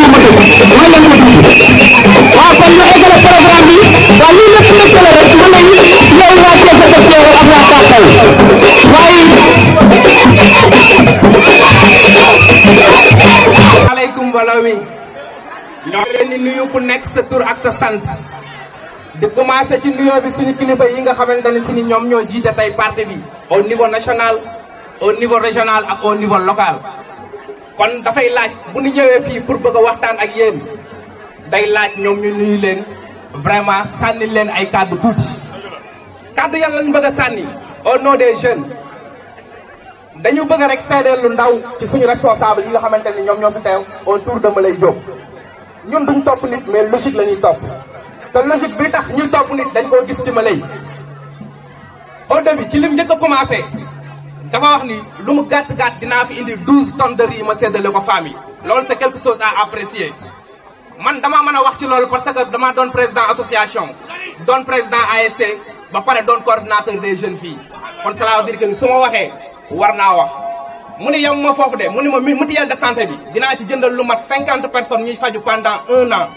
ñu ma dégg ma leen ko dugg waaw kon ñu eggale programme bi waaw lii lépp nekk la rek mën nañ yow waa Thiès a def teew ak waa Kàkkal waaye aleykum mbooloo mi ñoo leen di nuyu ku nekk sa tur ak sa sant di commencé ci nuyoo bi suñu kilifa yi nga xamante ne si ñoom ñoo jiite tey parti bi au niveau national au niveau régional ak au niveau local kon dafay laaj bu ñu ñëwee fii pour bëgg a waxtaan ak yéen day laaj ñoom ñu nuyu leen vraiment sànni leen ay kàddu tuuti kàddu yan lañ bëgg a sànni au nom des jeunes dañu bëgg rek seedeel lu ndaw ci suñu responsable yi nga xamante ni ñoom ñoo fi teew autour de Mouleye Diop ñun duñ topp nit mais logique la ñuy topp te logique bi tax ñuy topp nit dañ koo gis ci Mouleye au début ci lim njëkk a commencé dafa wax ni lu mu gàtt-gàtt dinaa fi indi 12 tonnes de riz ma séddale ko femmes yi loolu c'est quelque chose à apprécier man damaa mën a wax ci loolu parce que dama doon président association doon président ASC ba pare doon coordinateur des jeunes filles kon cela veut dire que ni su ma waxee war naa wax mu ne yow ma foofu de mu ne ma mutuelle de santé bi dinaa ci jëndal lu mat 50 personnes ñuy faju pendant 1 an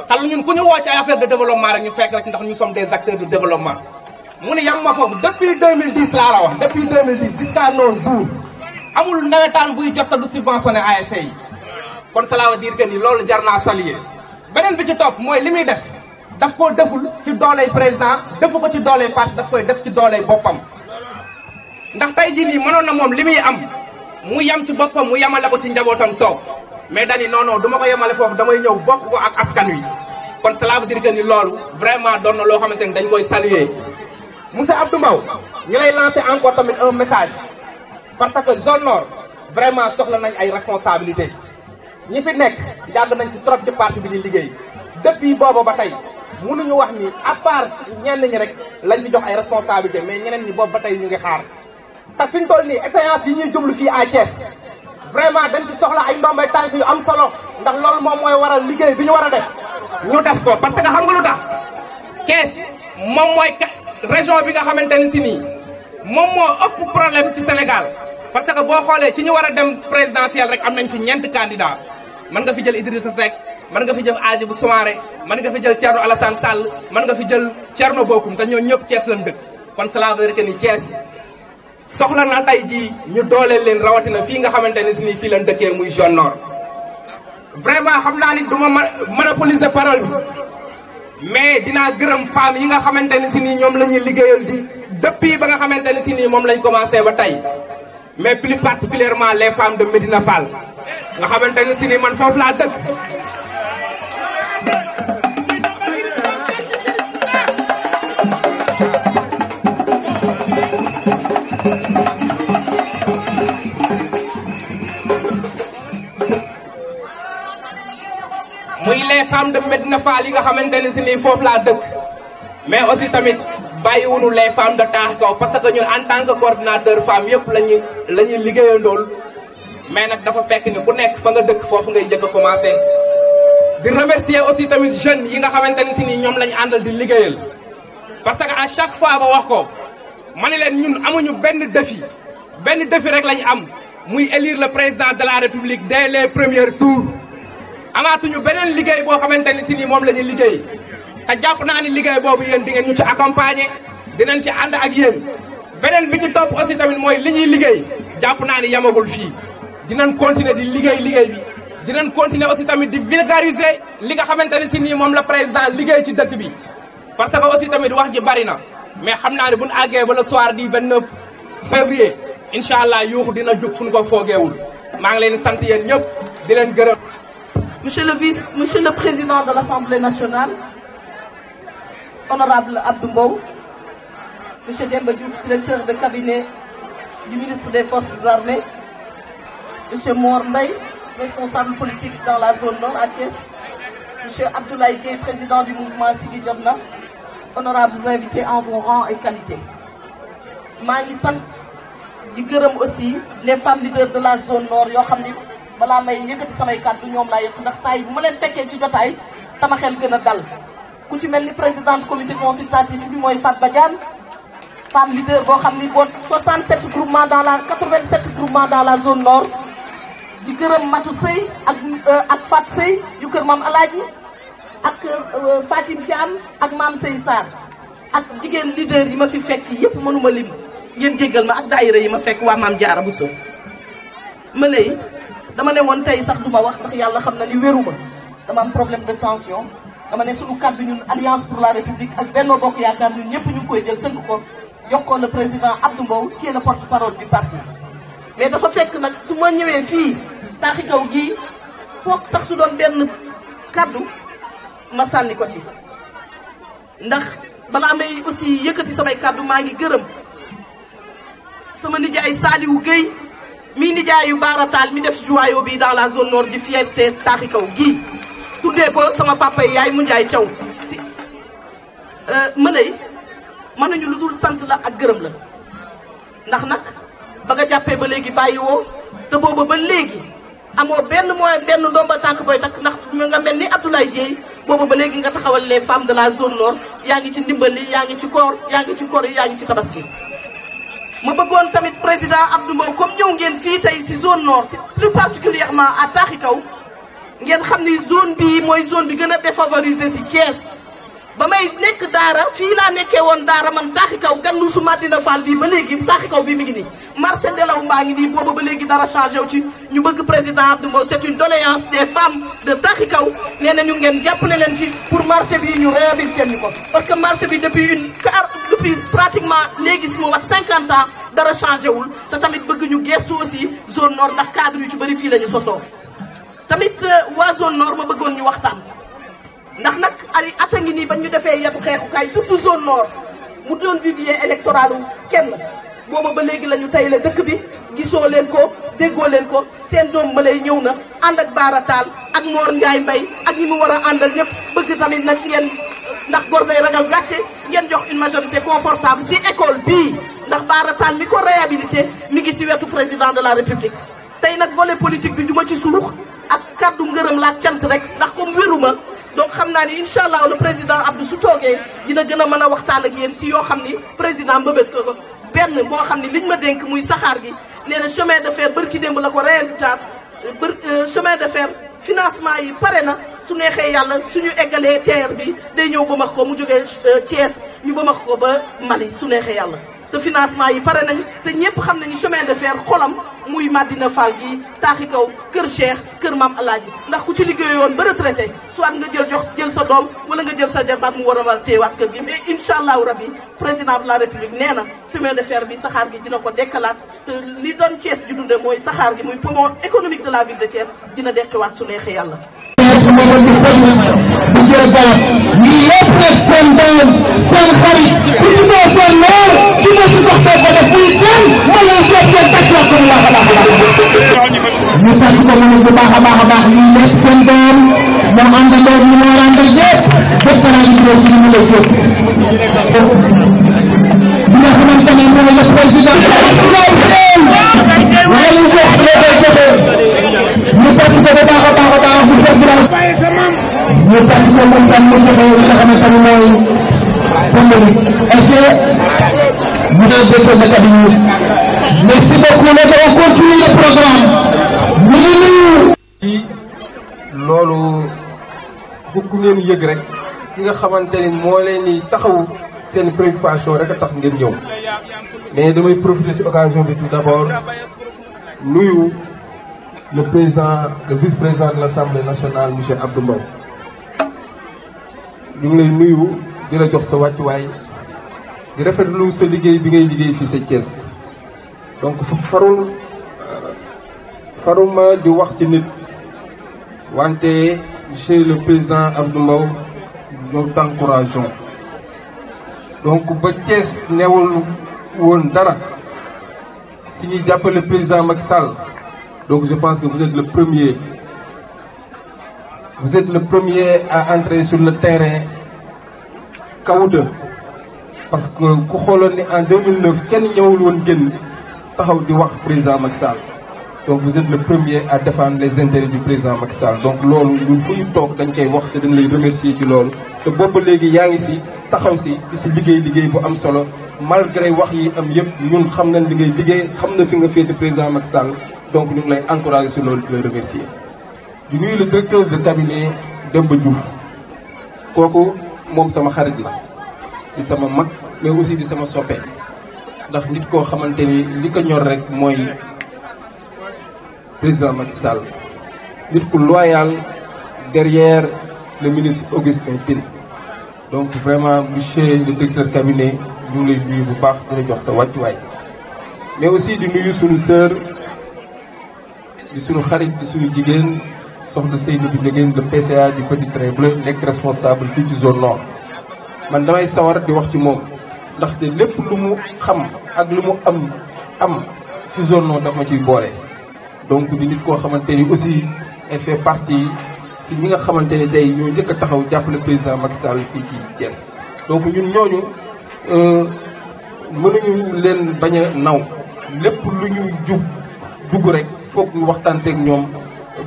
xam ñun ku ñu woo ci ay affaire de développement rek ñu fekk rek ndax ñu sommes des acteurs de développement mu ne yam ma foofu depuis 2010 laa la wax depuis 2010 jusqu'à nos jours amul nawetaan buy jot du subventionné ASC yi kon cela veut dire que ni loolu jar naa saluer beneen bi ci topp mooy li muy def daf koo deful ci dooley président defu ko ci dooley parti daf koy def ci dooley boppam ndax tey jii nii mënoon na moom li muy am mu yam ci boppam mu yamale ko ci njabootam toog mais dani non non du ma ko yemale foofu damay ñëw bokk ko ak askan wi kon cela veut dire que ni loolu vraiment doon na loo xamante ni dañ koy saluer monsieur Abdou Mbow ñu lay lancer encore tamit un message parce que zone nord vraiment soxla nañ ay responsabilités ñi fi nekk yàgg nañ ci trop ci parti bi di liggéey depuis booba ba tey mënuñu wax ni à part ñenn ñi rek lañ di jox ay responsabilités mais ñeneen ñi boobu ba tey ñu ngi xaar te fi ñu toll nii échéance yi ñuy jublu fii à Thiès vraiment dañ ci soxla ay ndombay tànk yu am solo ndax loolu moom mooy waral liggéey bi ñu war a def ñu def ko parce que xam nga lu tax Thiès moom mooy région bi nga xamante ne si nii moom moo ëpp problème ci Sénégal parce que boo xoolee ci ñu war a dem présidentiel rek am nañ fi ñeenti candidats mën nga fi jël Idrissa Seck mën nga fi jël Hadjibou Soumaré mën nga fi jël Thierno Alassane Sall mën nga fi jël Thierno Bocoum te ñoo ñëpp Thiès lañ dëkk kon cela veut dire que ni Thiès soxla na tey jii ñu dooleel leen rawatina fii nga xamante ne si nii fii lañ dëkkee muy zone nord vraiment xam naa ni du ma monopoliser parole bi mais dinaa gërëm femmes yi nga xamante ne si nii ñoom la ñuy liggéeyal di depuis ba nga xamante ne si nii moom lañ commencé ba tey mais plus particulièrement les femmes de Médina Fall nga xamante ne si nii man foofu laa dëkk muy les femmes de Médina Fall yi nga xamante ne si nii foofu laa dëkk mais aussi tamit bàyyiwunu les femmes de Taax Kaw parce que ñun en tant que coordinateur femmes yëpp la ñuy liggéeyandool mais nag dafa fekk ni ku nekk fa nga dëkk foofu ngay njëkk a commencé di remercier aussi tamit jeunes yi nga xamante ne si nii ñoom la ñu àndal di liggéeyal parce que à chaque fois ba wax ko ma ne leen ñun amuñu benn défi rek lañu am muy élire le président de la république dès les premiers tours amaatuñu beneen liggéey boo xamante ni si nii moom la ñuy liggéey te jàpp naa ni liggéey boobu yéen di ngeen ñu ci accompagner dinañ ci ànd ak yéen beneen bi ci topp aussi tamit mooy li ñuy liggéey jàpp naa ni yamagul fii dinañ continuer di liggéey bi dinañ continuer aussi tamit di vulgariser li nga xamante ni si nii moom la président liggéey ci dëkk bi parce que aussi tamit wax ji bari na mais xam naa ne bu ñu àggee ba le soir du 29 février incha allah yuuxu dina jug fu ñu ko foogeewul maa ngi leen di sant yéen ñëpp di leen gërëm. Monsieur le Président de l'Assemblée nationale, Honorable Abdou Mbow, Monsieur Demba Diouf, directeur de cabinet du ministre des Forces armées, Monsieur Mor Mbaye, responsable politique dans la zone nord à Thiès, Monsieur Abdoulaye Gueye, président du mouvement Siggi Jotna, honorables invités en vos rangs et qualités. maa ngi sant di gërëm aussi les femmes leaders de la zone nord yoo xam ni balaa may yëkkati samay kàddu ñoom laa yëpp ndax saa yi bu ma leen fekkee ci jotaay sama xel gën a dal ku ci mel ni présidente comité consultatif bi mooy Fat Badiane femme leader boo xam ni boo 87 groupements dans la 87 groupements dans la zone nord di gërëm Matu Sey ak Fat Sey yu kër maam Alaaji ak Fatim Thiam ak maam Sey Sarr ak jigéen leader yi ma fi fekk yëpp mënuma lim ngeen jéggal ma ak daayira yi ma fekk waa maam Jaara Buso ma lay dama ne woon tey sax duma wax ndax yàlla xam na ni wéruma dama am problème de tension dama ne suñu kàddu ñun Alliance pour la République ak Benno Bokk Yaakaar ñun ñëpp ñu koy jël tënk ko jox ko le président Abdou Mbow qui est le porte-parole du parti mais dafa fekk nag su ma ñëwee fii taaxi kaw gii foog sax su doon benn kàddu ma sànni ko ci ndax balaa may aussi yëkkati samay kàddu maa ngi gërëm sama nijaay Saliou Gueye mi nijaayu baarataal mi def joyau bi dans la zone nord di fierté taaxi kaw gii tuddee ko sama papa yi yaay mu njaay caw si ma lay mënuñu lu dul sant la ak gërëm la ndax nag ba nga jàppee ba léegi bàyyi woo te booba ba léegi amoo benn moyen benn ndomba tànk booy takk ndax nga mel ni Abdoulaye Dieye booba ba léegi nga taxawal les femmes de la zone nord yaa ngi ci ndimbali yaa ngi ci koor yaa ngi ci koor yi yaa ngi ci tabaski ma bëggoon tamit président Abdou Mbow comme ñëw ngeen fii tey si zone nord si plus particulièrement à taaxi kaw ngeen xam ni zone bii mooy zone bi gën a défavorisé si Thiès ba may nekk daara fii laa nekkee woon daara man taaxi kaw gannu su Madina Fall bii ba léegi taaxi kaw bii mi ngi nii marché Ndelaw mbaa ngi nii booba ba léegi dara changé wu ci ñu bëgg président Abdou Mbow c'est une doléance des femmes de taaxi kaw nee na ñu ngeen jàppale leen ci pour marché bii ñu réhabilité ñu ko parce que marché bi depuis pratiquement léegi si mu wat 50 ans dara changé wul te tamit bëgg ñu gestu aussi zone nord ndax cadre yu ci bëri fii la ñu sosoo tamit waa zone nord ma bëggoon ñu waxtaan ndax nag ay at a ngi nii ba ñu defee yetu xeexukaay surtout zone nord mu doon vivier électoral wu kenn booba ba léegi la ñu tey la dëkk bi gisoo leen ko déggoo leen ko seen doom ma lay ñëw na ànd ak baarataal ak Mor Ndiaye Mbaye ak ñi mu war a àndal ñëpp bëgg tamit nag ngeen ndax góor day ragal gàcce ngeen jox une majorité confortable si école bii ndax baarataal mi ko réhabilité mi ngi si wetu président de la république tey nag volet politique bi du ma ci suux ak kaddu ngërëm la ak cant rek ndax comme wéruma donc xam naa ni incha allah le président Abdou su toogee dina gën a mën a waxtaan ak yéen si yoo xam ni président mbëbët ko benn boo xam ni liñ ma dénk muy saxaar gi nee na chemin de fer bërki démb la ko réhabilitaat chemin de fer financement yi pare na su neexee yàlla suñu eggalee TER bi day ñëw ba max ko mu jógee Thiès ñu ba max ko ba Mali su neexee yàlla te financement yi pare nañ te ñëpp xam nañu chemin de fer xolam muy Madina Fall gi taaxi kaw kër Cheikh kër Maam Alaaji ndax ku ci liggéeyoon ba retraité soit nga jël sa doom wala nga jël sa jarbaat mu war a téewaat kër gi mais incha allahu rabbi président de la république nee na chemin de fer bi saxaar gi dina ko dekkalaat te li doon Thiès di dunde mooy saxaar gi muy poumon économique de la ville de Thiès dina dekkiwaat su neexee yàlla. lii lépp nag seen doom seen xarit ku ci doo seen noor ki ma si dox soo ko def muy kenn wala soo ko tàccoo ko bu baax a baax a baax ñu sant ko moom bu baax a baax a baax lii lépp seen doom moo àndandoo ñu moo àndal yëpp def sa rajo bi ci ñu lay jóg bi nga xamante ne mooy le président waaye ñu jox ñu sant ko bu baax a baax a baax bu chef village ñu sant ko moom tam mu joxe li nga xamante ne mooy symbolique monsieur le directeur de cabinet merci beaucoup les gens on continue le programme ñu ngi nuyu loolu bëgg ngeen yëg rek ki nga xamante ni moo leen di taxawu seen préoccupation rek a tax ngeen ñëw mais damay profiter ci occasion bi tout d'abord nuyu le vice-président de l'Assemblée nationale monsieur Abdou Mbow ñu ngi lay nuyu di la jox sa wàccuwaay di rafetlu sa liggéey bi ngay liggéey fii sa Thiès donc faruma di wax ci nit wante monsieur le président Abdou Mbow nous t'encourageons donc ba Thiès newul woon dara si ñuy jàppale président Macky Sall donc je pense que vous êtes le premier à entrer sur le terrain kawuta parce que ku xooloon ni en 2009 kenn ñëwul woon génn taxaw di wax président Macky Sall donc vous êtes le premier à défendre les intérêts du président Macky Sall donc loolu ñun fu ñu toog dañ koy wax te dañ lay remercier ci loolu te boobu léegi yaa ngi si taxaw si di si liggéey bu am solo malgré wax yi am yëpp ñun xam nañ li ngay liggéey xam na fi nga féete président Macky Sall donc ñu ngi lay encourager sur loolu di la remercier. di nuyu le directeur de cabinet Demba Diouf kooku moom sama xarit la di sama mag mais aussi di sama soppe ndax nit koo xamante ni li ko ñor rek mooy président Macky Sall nit ku loyal derrière le ministre Augustin Tine. Donc vraiment monsieur le directeur cabinet ñu ngi lay nuyu bu baax di la jox sa wàccuwaay mais aussi di nuyu suñu sœur di suñu xarit di suñu jigéen soxna Seynabou Ndiéguène de PCA du Petit Train Bleu nekk responsable fii ci zone nord. man damay sawar di wax ci moom ndaxte lépp lu mu xam ak lu mu am ci zone nord daf ma ciy boole. donc di nit koo xamante ni aussi elle fait partie si ñi nga xamante ne tey ñoo njëkk a taxaw jàppale président Macky Sall fii ci Thiès. donc ñun ñooñu mënuñu leen bañ a naw lépp lu ñu dugg rek foog ñu waxtaan seeg ñoom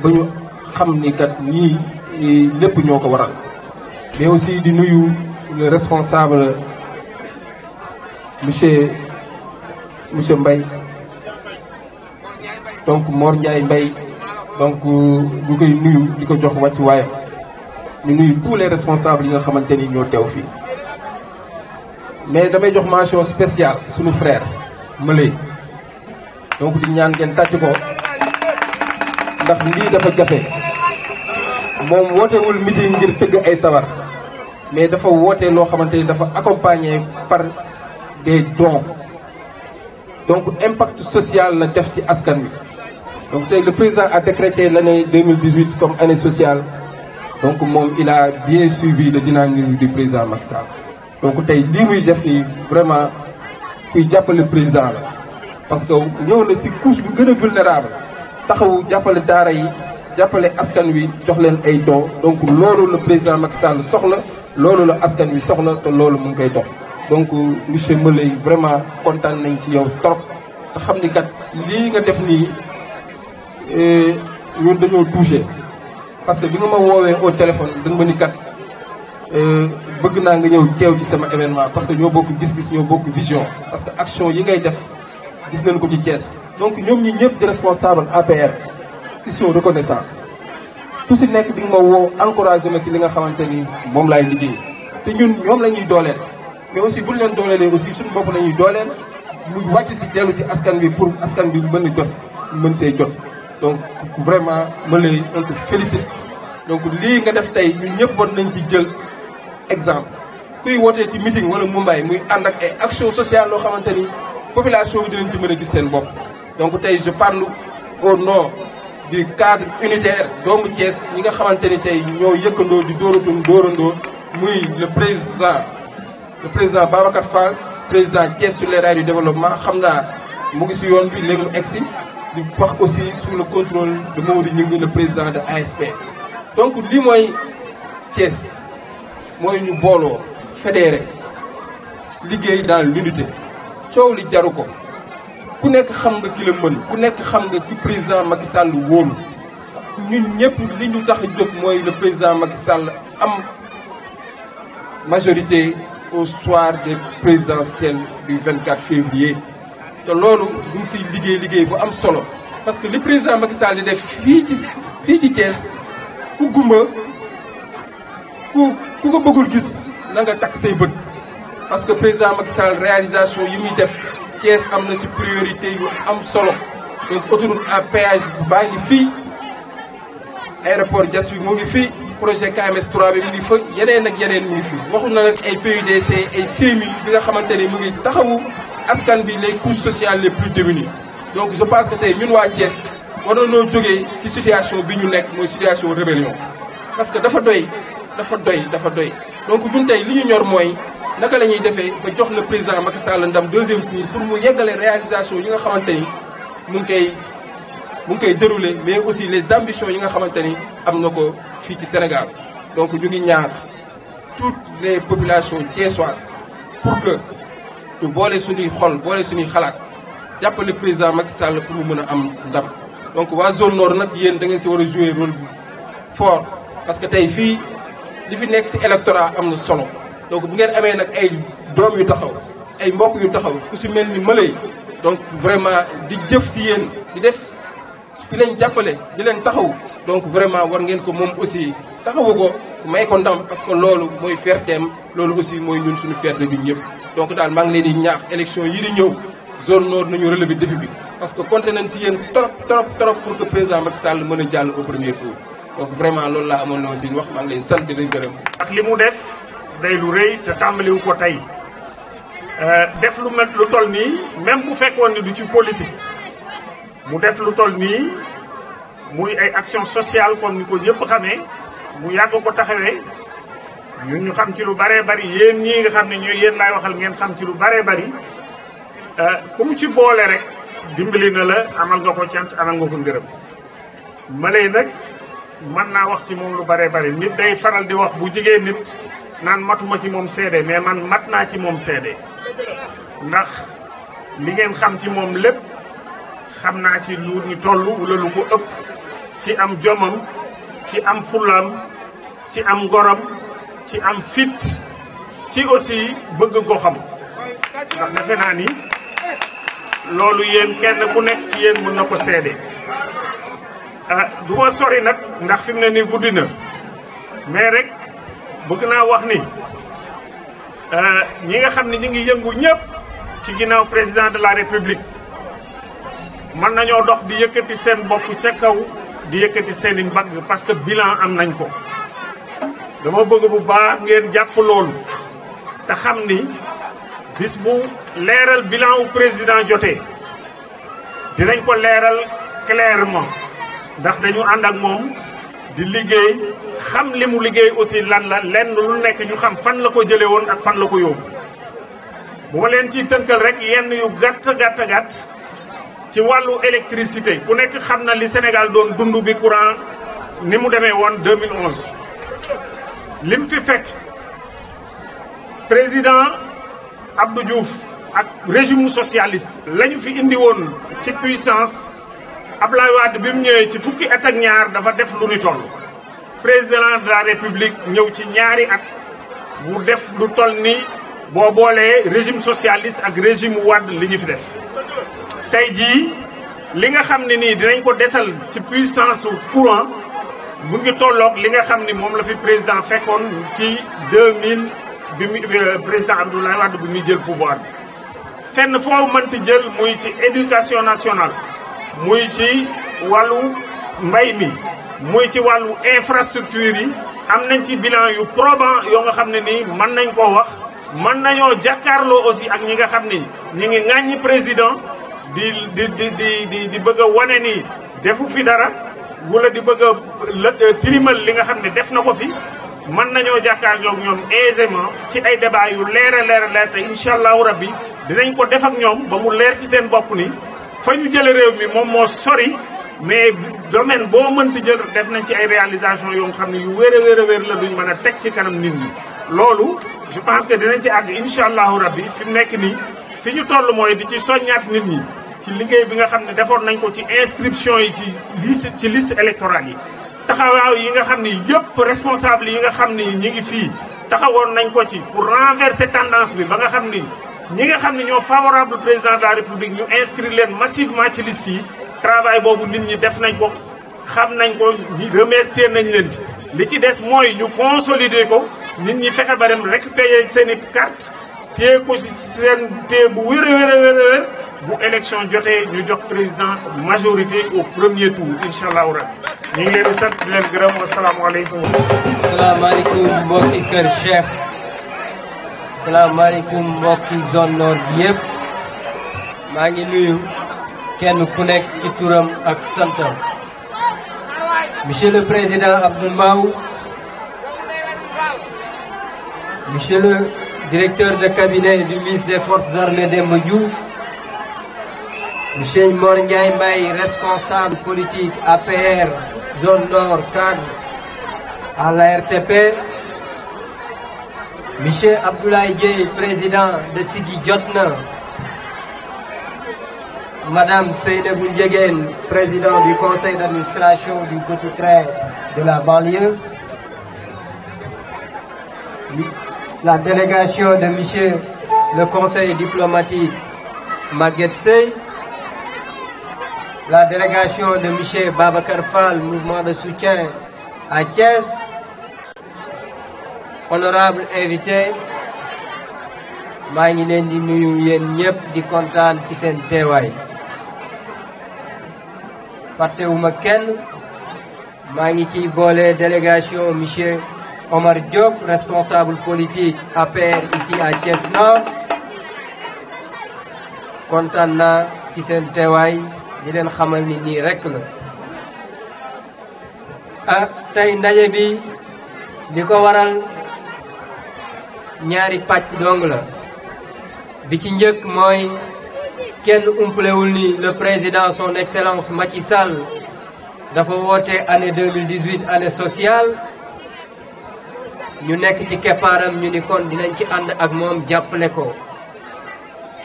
ba ñu xam ni kat ñii lépp ñoo ko waral. mais aussi di nuyu le responsable monsieur Mbaye donc Mor Ndiaye Mbaye donc ñu koy nuyu di ko jox wàccu waayam ñu nuyu tous les responsables yi nga xamante ni ñoo teew fii. mais damay jox mention spéciale suñu frère Mëlay donc di ñaan ngeen tàcc ko ndax lii dafa jafe moom wootewul meeting ngir tëgg ay sabar mais dafa woote loo xamante ni dafa accompagné par des dons donc impact social la def ci askan wi. donc tey le président a décrété l'année 2018 comme année sociale donc moom il a bien suivi le dynamisme du président Macky Sall. donc tey lii muy def nii vraiment kuy jàppale président la parce que ñëw na si couche bu gën a vulnérable taxawu jàppale daara yi jàppale askan wi jox leen ay dons donc loolu la président Macky Sall soxla loolu la askan wi soxla te loolu mu ngi koy dox. donc monsieur Mëlay vraiment kontaan nañ ci yow trop te xam ni kat lii nga def nii ñun dañoo touché parce que bi nga ma woowee au téléphone da nga ma ni kat bëgg naa nga ñëw teew ci sama événement parce que ñoo bokk gis-gis ñoo bokk vision parce que action yi ngay def gis nañ ko ci Thiès. donc ñoom ñi ñëpp di responsable APR ils sont reconnaissants tout si nekk bi nga ma woo encouragé ma si li nga xamante ni moom laay liggéey te ñun ñoom la ñuy dooleel mais aussi buñ leen dooleelee aussi suñu bopp la ñuy dooleel mu wàcc si dellu si askan bi pour askan bi mën a jot mën see jot. donc vraiment Mëlay on te félicite donc lii nga def tey ñun ñëpp war nañ ci jël exemple kuy wootee ci meeting wala Mumbai muy ànd ak ay action sociale loo xamante ni population bi dinañ ci mën a gis seen bopp. donc tey je parle au nom du cadre unitaire doomu Thiès ñi nga xamante ni tey ñoo yëkkandoo di dóorandoo muy le président Babacar Fall président Thiès sur les rails du développement xam naa mu ngi si yoon bi léegi mu egsi di wax aussi sous le contrôle de Mamadou Gningue le président de ASP. donc lii mooy Thiès mooy ñu booloo fédéré liggéey dans l'unité coow li jaru ko ku nekk xam nga ki la mën ku nekk xam nga ki président Macky Sall wóolu ñun ñëpp li ñu tax a jóg mooy le président Macky Sall am majorité au soir des présidentielles du 24 février. te loolu du ngi siy liggéey bu am solo parce que li président Macky Sall di def fii ci Thiès ku gumba ku ko bëggul gis na nga takk say bët parce que président Macky Sall réalisation yi muy def Thiès am na si priorité yu am solo donc autoroute à péage baa ngi fii aéroport Diass bi mu ngi fii projet KMS 3 bi mu ngi fa yeneen ak yeneen mu ngi fii waxul na nag ay PUDC ay CMU bi nga xamante ne mu ngi taxawu askan bi les couches sociales les plus démunies donc je pense que tey ñun waa Thiès waroon noo jógee ci situation bi ñu nekk mooy situation rébellion parce que dafa doy donc ñun tey li ñu ñor mooy naka la ñuy defee ba jox le président Macky Sall ndam deuxième tour pour mu yeggale réalisation yi nga xamante ni mu ngi koy dérouler mais aussi les ambitions yi nga xamante ni am na ko fii ci Sénégal donc ñu ngi ñaar toutes les populations thiessoises pour que ñu boole suñuy xol boole suñuy xalaat jàppale président Macky Sall pour mu mën a am ndam donc waa zone nord nag yéen da ngeen si war a jouer rôle bu fort parce que tey fii li fi nekk si électorat am na solo donc bu ngeen amee nag ay doom yu taxaw ay mbokk yu taxaw ku si mel ni Mëlay donc vraiment di jëf si yéen di def ki leen jàppale di leen taxaw donc vraiment war ngeen ko moom aussi taxawu ko may ko ndam parce que loolu mooy fierteem loolu aussi mooy ñun suñu fierté ñun ñëpp. donc daal maa ngi leen di ñaax élection yi di ñëw zone nord nañu relever défi bi parce que compté nañ si yéen trop pour que président Macky Sall mën a jàll au premier tour. donc vraiment loolu laa amoon na aussi wax maa ngi leen sant di leen gërëm. ak li mu def day lu rëy te tàmbaliwu ko tey def lu mel lu toll nii même bu fekkoon ni du ci politique mu def lu toll nii muy ay action sociale comme ni ko ñëpp xamee mu yàgg ko taxawee ñun ñu xam ci lu baree bari yéen ñii nga xam ne ñooy yéen laay waxal ngeen xam ci lu baree bari ku mu ci boole rek dimbali na la amal nga ko cant amal nga ko ngërëm malay nag mën naa wax ci moom lu baree bari nit day faral di wax bu jigéen nit naan matuma ci moom seede mais man mat naa ci moom seede ndax li ngeen xam ci moom lépp xam naa ci lu ñu toll wala lu ko ëpp ci am jomam ci am fulam ci am ngoram ci am fit ci aussi bëgg goxam ndax defe naa ni loolu yéen kenn ku nekk ci yéen mën na ko seede du ma sori nag ndax fi mu ne nii guddi na mais rek bëgg naa wax ni ñi nga xam ne ñu ngi yëngu ñëpp ci ginnaaw président de la république mën nañoo dox di yëkkati seen bopp ca kaw di yëkkati seen i mbagg parce que bilan am nañ ko dama bëgg bu baax ngeen jàpp loolu te xam ni bis bu leeral bilan wu président jotee dinañ ko leeral clairement ndax dañu ànd ak moom di liggéey xam li mu liggéey aussi lan la lenn lu nekk ñu xam fan la ko jëlee woon ak fan la ko yóbbu bu ma leen ciy tënkal rek yenn yu gàtt ci wàllu électricité ku nekk xam na li Sénégal doon dund bi courant ni mu demee woon 2011 lim fi fekk président Abdou Diouf ak régime socialiste lañu fi indi woon ci puissance Abdoulaye Wade bi mu ñëwee ci fukki at ak ñaar dafa def lu ni toll président de la république ñëw ci ñaari at mu def lu toll ni boo boolee régime socialiste ak régime Wade li ñu fi def tey jii li nga xam ne nii dinañ ko desal ci puissance courant mu ngi tolloog li nga xam ni moom la fi président fekkoon ci 2000 bi mu président Abdoulaye Wade bi muy jël pouvoir bi fenn foo mënti jël muy ci éducation nationale muy ci wàllu mbay mi muy ci wàllu infrastructure yi am nañ ci bilan yu probant yoo nga xam ne nii mën nañ koo wax mën nañoo jàkkaarloo aussi ak ñi nga xam ni ñi ngi ŋàññi président di bëgg a wane ni defu fi dara wala di bëgg a tilimal li nga xam ne def na ko fi mën nañoo jàkkaarloo ak ñoom aisément ci ay débat yu leer te incha allahu rabbi dinañ ko def ak ñoom ba mu leer ci seen bopp ni fa ñu jële réew mi moom moo sori mais domaine boo mënti jël def nañ ci ay réalisation yoo xam ne yu wér a wér la duñ mën a teg ci kanam nit ñi loolu je pense que dinañ ci àgg incha allahu rabbi fi mu nekk nii fi ñu toll mooy di ci soññaat nit ñi ci liggéey bi nga xam ne defoon nañ ko ci inscription yi ci liste électorale yi taxawaaw yi nga xam ne yëpp responsable yi nga xam ne ñi ngi fii taxawoon nañ ko ci pour renverser tendance bi ba nga xam ni ñi nga xam ne ñoo favorable président de la république ñu inscrire leen massivement ci liste yi travail boobu nit ñi def nañ ko xam nañ ko remercier nañ leen ci li ci des mooy ñu consolider ko nit ñi fexe ba dem récupérer seen i carte téye ko ci seen téye bu wér a wér bu élection jotee ñu jox président majorité au premier tour incha allahu rabbi ñu ngi leen di sant di leen gërëm wasalaamaaleykum. salaamaaleykum mbokki Kër Cheikh salaamaaleykum mbokki zone nord bi yëpp maa ngi nuyu kenn ku nekk ci turam ak santam monsieur le président Abdou Mbow monsieur le directeur de cabinet du ministre des forces armées Demba Diouf monsieur Mor Ndiaye Mbaye responsable politique APR zone nord cadre à la RTP monsieur Abdoulaye Dieye président de Siggi Jotna madame Seynabou Ndiéguène président du conseil d'administration du petit train de la banlieue la délégation de monsieur le conseil diplomatique Maguette Seye la délégation de M. Babacar Fall, mouvement de soutien à Thiès, honorable invité, maa ngi leen di nuyu yéen ñëpp di kontaan ci seen teewaay fàttewuma kenn maa ngi ciy boole délégation monsieur Omar Diop, responsable politique APR ici à Thiès Nord. kontaan naa ci seen teewaay di leen xamal ni nii rekk la tey ndaje bi li ko waral ñaari pàcc dong la bi ci njëkk mooy kenn umpalewul ni le président son excellence Macky Sall dafa woote année 2018 année sociale ñu nekk ci keppaaram ñu ni kon dinañ ci ànd ak moom jàppale ko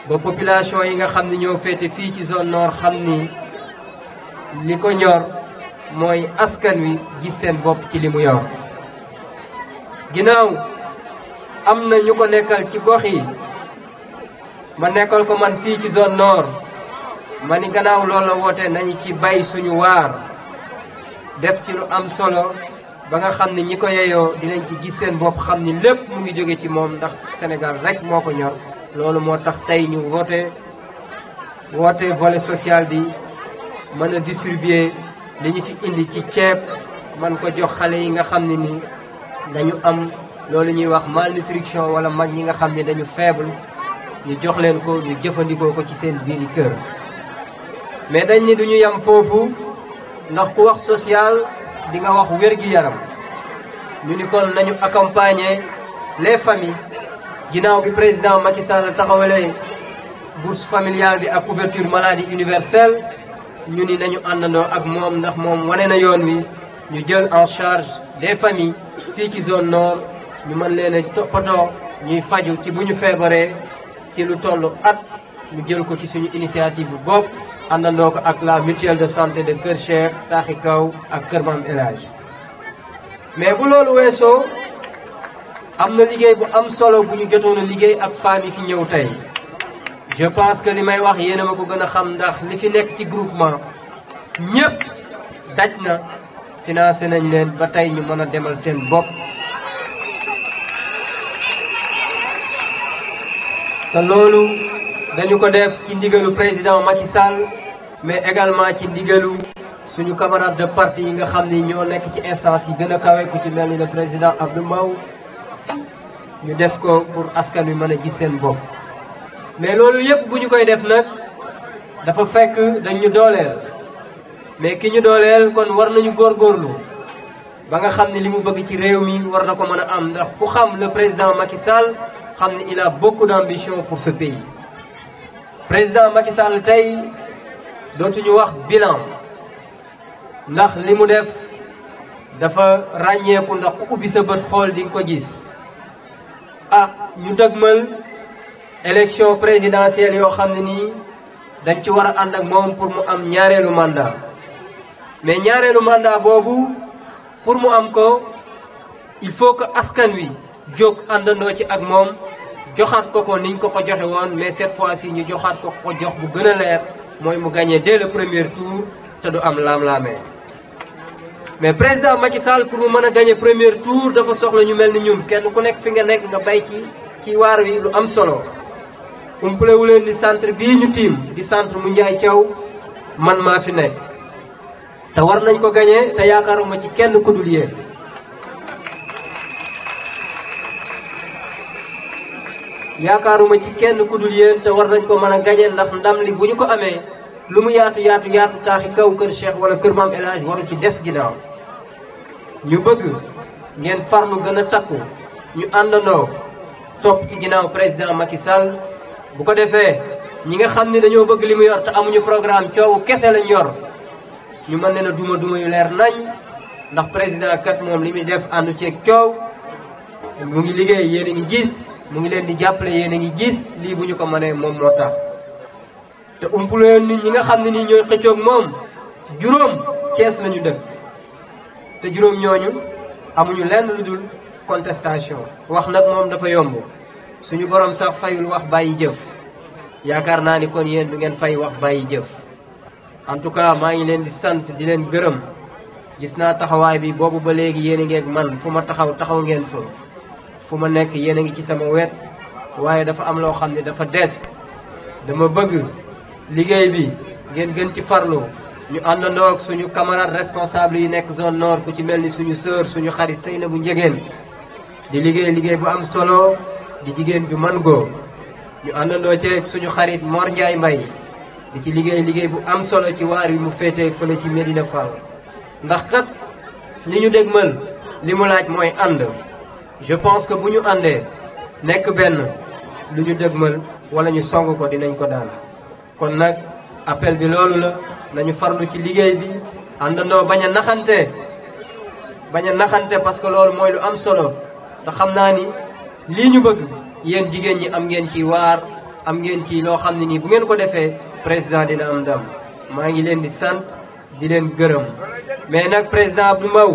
ba population yi nga xam ne ñoo féete fii ci zone nord xam ni li ko ñor mooy askan wi gis seen bopp ci li mu yor ginnaaw am na ñu ko nekkal ci gox yi ma nekkal ko man fii ci zone nord ma ni gannaaw loolu la woote nañu ci bay suñu waar def ci lu am solo ba nga xam ni ñi ko yeyoo dinañ ci gis seen bopp xam ni lépp mu ngi jóge ci moom ndax Sénégal rek moo ko ñor loolu moo tax tey ñu woote volet social bi mën a distribuer li ñu fi indi ci ceeb man ko jox xale yi nga xam ne ni dañu am loolu ñuy wax malnutrition wala mag ñi nga xam ne dañu faible ñu jox leen ko ñu jëfandikoo ko ci seen biiri kër mais dañ ni duñu yam foofu ndax ku wax social di nga wax wér-gi-yaram ñu ni kon nañu accompagner les familles ginnaaw bi président Macky Sall taxawalee bourse familiale bi ak couverture maladie universelle ñu ni nañu àndandoo ak moom ndax moom wane na yoon wi ñu jël en charge des familles fii ci zone nord ñu mën leen a toppatoo ñuy faju ci bu ñu feebaree ci lu toll at ñu jël ko ci suñu initiative bu bopp àndandoo ko ak la mutuelle de santé de Kër Cheikh Taaxi Kaw ak Kër Maam El Hadj mais bu loolu weesoo am na liggéey bu am solo bu ñu jotoon a liggéey ak femmes yi fi ñëw tey je pense que li may wax yéen a ma ko gën a xam ndax li fi nekk ci groupement ñëpp daj na financé nañ leen ba tey ñu mën a demal seen bopp te loolu dañu ko def ci ndigalu président Macky Sall mais également ci ndigalu suñu camarade de parti yi nga xam ni ñoo nekk ci instance yi gën a kawe ku ci mel ni le président Abdou Mbow ñu def ko pour askan wi mën a gis seen bopp mais loolu yëpp bu ñu koy def nag dafa fekk dañ ñu dooleel mais ki ñu dooleel kon war nañu góorgóorlu ba nga xam ne li mu bëgg ci réew mi war na ko mën a am ndax ku xam le président Macky Sall xam ne il a beaucoup d'ambition pour ce pays président Macky Sall tey dootuñu wax bilan ndax li mu def dafa ràññeeku ndax ku ubbi sa bët xool di nga ko gis ñu dëgmal élection présidentielle yoo xam ne nii dañ ci war a ànd ak moom pour mu am ñaareelu mandat mais ñaareelu mandat boobu pour mu am ko il faut que askan wi jóg àndandoo ci ak moom joxaat ko ko niñ ko ko joxe woon mais cette fois-ci ñu joxaat ko ko jox bu gën a leer mooy mu gagné dès le premier tour te du am laam-laamee mais président Macky Sall pour mu mën a gagné premier tour dafa soxla ñu mel ni ñun kenn ku nekk fi nga nekk nga bay ci waar wi lu am solo umpalewu leen di centre bii ñu tiim di centre mu Njaay Thiaw man maa fi nekk te war nañ ko gagné te yaakaaruma ci kenn ku dul yéen yaakaaruma ci kenn ku dul yéen te war nañ ko mën a gagné ndax ndam li bu ñu ko amee lu mu yaatu taaxi kaw Kër Cheikh wala Kër Maam El Hadj waru ci des ginnaaw ñu bëgg ngeen farlu gën a takku ñu àndandoo topp ci ginnaaw président Macky Sall bu ko defee ñi nga xam ne dañoo bëgg li mu yor te amuñu programme coowu kese lañ yor ñu mën leen a duma yu leer nañ ndax président kat moom li muy def àndu ceeg coow mu ngi liggéey yéen a ngi gis mu ngi leen di jàppale yéen a ngi gis lii bu ñu ko mënee moom moo tax te umpuleen nit ñi nga xam ne nii ñooy xëccoog moom juróom Cees lañu dëkk te juróom ñooñu amuñu lenn lu dul contestation wax nag moom dafa yomb suñu borom sax fayul wax bàyyi jëf yaakaar naa ni kon yéen du ngeen fay wax bàyyi jëf en tout cas maa ngi leen di sant di leen gërëm gis naa taxawaay bi boobu ba léegi yéen a ngi ak man fu ma taxaw ngeen fa fu ma nekk yéen a ngi ci sama wet waaye dafa am loo xam ne dafa des dama bëgg liggéey bi ngeen gën ci farlu ñu àndandoo ak suñu camarade responsable yi nekk zone nord ku ci mel ni suñu sœur suñu xarit Seynabou Ndiéguène di liggéey bu am solo di jigéen ju man góor ñu àndandoo ci ak suñu xarit Mor Ndiaye Mbaye di ci liggéey bu am solo ci waar yi mu féetee fële ci Médina Fall ndax kat li ñu dégmal li mu laaj mooy ànd je pense que bu ñu àndee nekk benn lu ñu dégmal wala ñu song ko dinañ ko daan kon nag appel bi loolu la nañu farlu ci liggéey bi àndandoo bañ a naxante parce que loolu mooy lu am solo te xam naa ni lii ñu bëgg yéen jigéen ñi am ngeen ci waar am ngeen ci loo xam ne nii bu ngeen ko defee président dina am ndam maa ngi leen di sant di leen gërëm mais nag président Abdou Mbow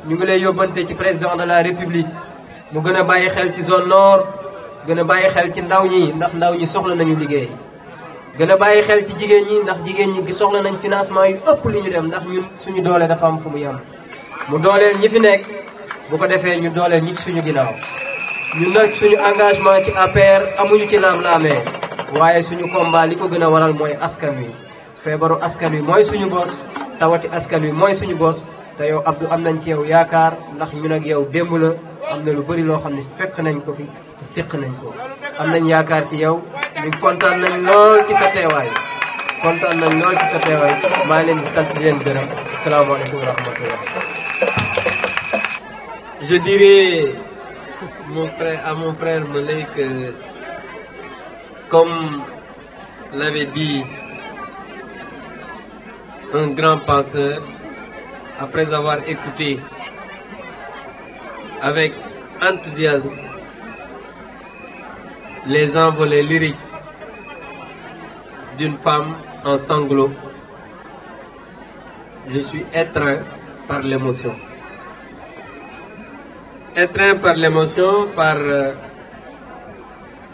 ñu ngi lay yóbbante ci président de la république mu gën a bàyyi xel ci zone nord gën a bàyyi xel ci ndaw ñi ndax ndaw ñi soxla nañu liggéey gën a bàyyi xel ci jigéen ñi ndax jigéen ñi soxla nañ financement yu ëpp li ñu dem ndax ñun suñu doole dafa am fu mu yem mu dooleel ñi fi nekk bu ko defee ñu dooleel ñi ci suñu ginnaaw ñun nag suñu engagement ci APR amuñu ci laam-laamee waaye suñu combat li ko gën a waral mooy askan wi feebaru askan wi mooy suñu bos tawati askan wi mooy suñu bos te yow Abdou am nañ ci yow yaakaar ndax ñun ak yow démb la am na lu bëri loo xam ne fekk nañ ko fi te séq nañ ko am nañ yaakaar ci yow ñu kontaan nañ lool ci sa teewaay maa ngi leen di sant di leen gërëm asalaamaaleykum wa rahmatullah. Je dirais à mon frère Moulay que, comme l'avait dit un grand penseur, après avoir écouté avec enthousiasme les envolées lyriques d'une femme en sanglots, je suis étreint par l'émotion. Étreint par l'émotion,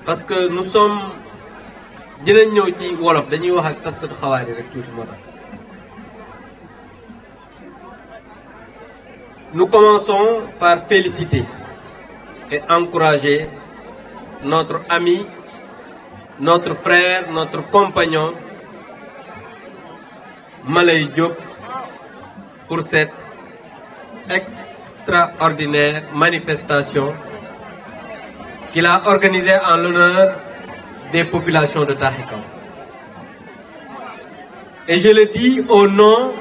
parce que nous sommes dinañ ñëw ci wolof dañuy wax ak taskatu xawaari rek tuuti moo tax. Nous commençons par féliciter et encourager notre ami, notre frère, notre compagnon Malay Diop pour cette extraordinaire manifestation qu'il a organisée en l'honneur des populations de Tahikam. Et je le dis au nom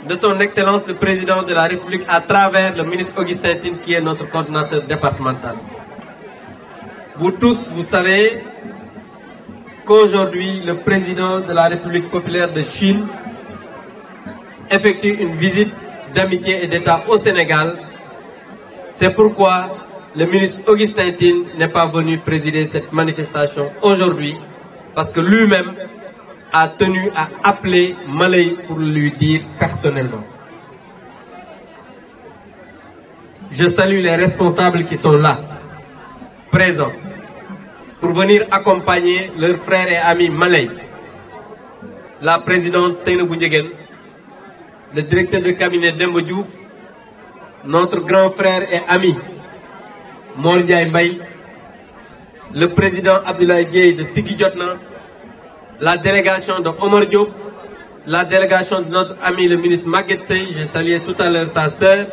de son Excellence le Président de la République à travers le ministre Augustin Tine qui est notre coordinateur départemental. Vous tous, vous savez qu'aujourd'hui, le Président de la République populaire de Chine effectue une visite d'amitié et d'État au Sénégal. C'est pourquoi le ministre Augustin Tine n'est pas venu présider cette manifestation aujourd'hui, parce que lui-même a tenu à appeler Malay pour lui dire personnellement. Je salue les responsables qui sont là, présents, pour venir accompagner leur frère et ami Malay, la présidente Seynabou Ndiéguène, le directeur de cabinet Demba Diouf, notre grand frère et ami Mor Ndiaye Mbaye, le président Abdoulaye Gueye de Siggi Jotna, la délégation de Omar Diop, la délégation de notre ami le ministre Maguette Seye, je saluais tout à l'heure sa sœur,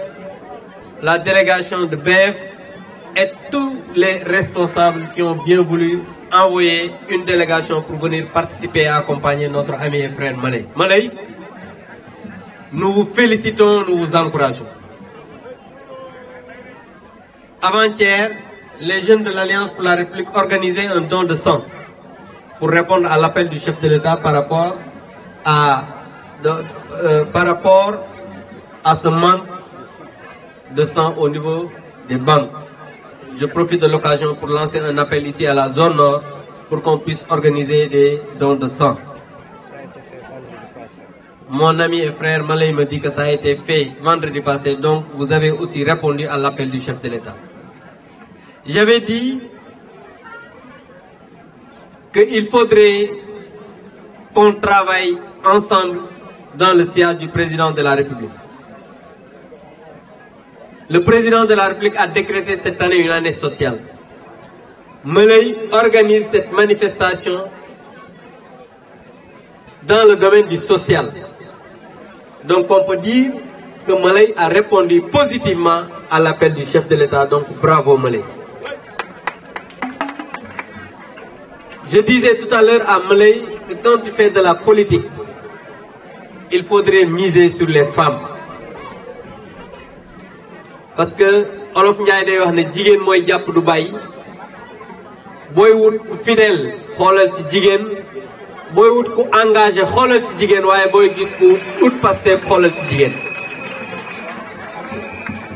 la délégation de BF et tous les responsables qui ont bien voulu envoyer une délégation pour venir participer et accompagner notre ami et frère Malay. Malay, nous vous félicitons, nous vous encourageons. Avant-hier, les jeunes de l'Alliance pour la République organisaient un don de sang pour répondre à l'appel du chef de l'État par rapport à ce manque de sang au niveau des banques. Je profite de l'occasion pour lancer un appel ici à la zone nord pour qu'on puisse organiser des dons de sang. Mon ami et frère Malay me dit que ça a été fait vendredi passé, donc vous avez aussi répondu à l'appel du chef de l'État. J'avais dit qu'il faudrait qu'on travaille ensemble dans le sillage du président de la République. Le président de la République a décrété cette année une année sociale. Meley organise cette manifestation dans le domaine du social. Donc on peut dire que Meley a répondu positivement à l'appel du chef de l'État. Donc bravo Meley. Je disais tout à l'heure à Meley que quand tu fais de la politique, il faudrait miser sur les femmes. Parce que Olof Ndiaye day wax ne jigéen mooy jàpp du bàyyi booy wut ku fidèle xoolal ci jigéen booy wut ku engagé xoolal ci jigéen waaye booy gis ku ut Pastef xoolal ci jigéen.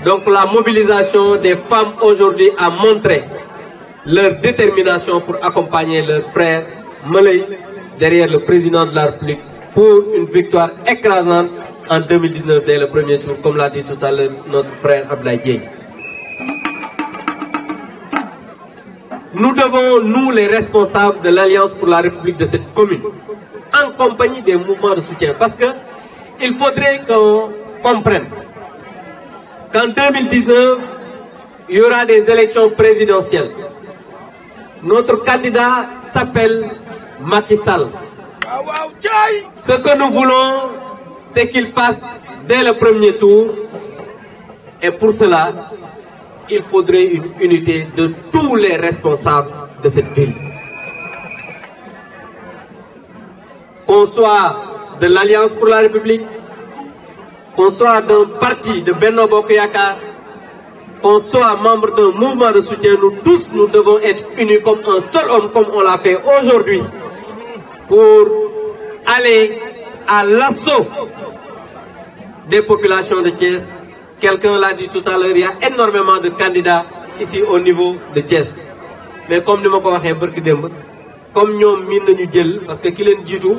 Donc la mobilisation des femmes aujourd'hui a montré leur détermination pour accompagner leur frère Meley derrière le président de la République pour une victoire écrasante en 2019 dès le premier tour, comme l'a dit tout à l'heure notre frère Abdoulaye Dièye. Nous devons, nous les responsables de l'Alliance pour la République de cette commune, en compagnie des mouvements de soutien, parce que il faudrait qu'on comprenne qu'en 2019, il y aura des élections présidentielles. Notre candidat s'appelle Macky Sall. Ce que nous voulons, c'est qu'il passe dès le premier tour. Et pour cela, il faudrait une unité de tous les responsables de cette ville. Qu'on soit de l'Alliance pour la République, qu'on soit d'un parti de Benno Bokk Yakaar, qu'on soit membre d'un mouvement de soutien, nous tous, nous devons être unis comme un seul homme, comme on l'a fait aujourd'hui, pour aller à l'assaut des populations de Thiès. Quelqu'un l'a dit tout à l'heure, il y a énormément de candidats ici au niveau de Thiès. Mais comme nous l'avons dit, comme nous avons dit, parce que qui l'a dit tout,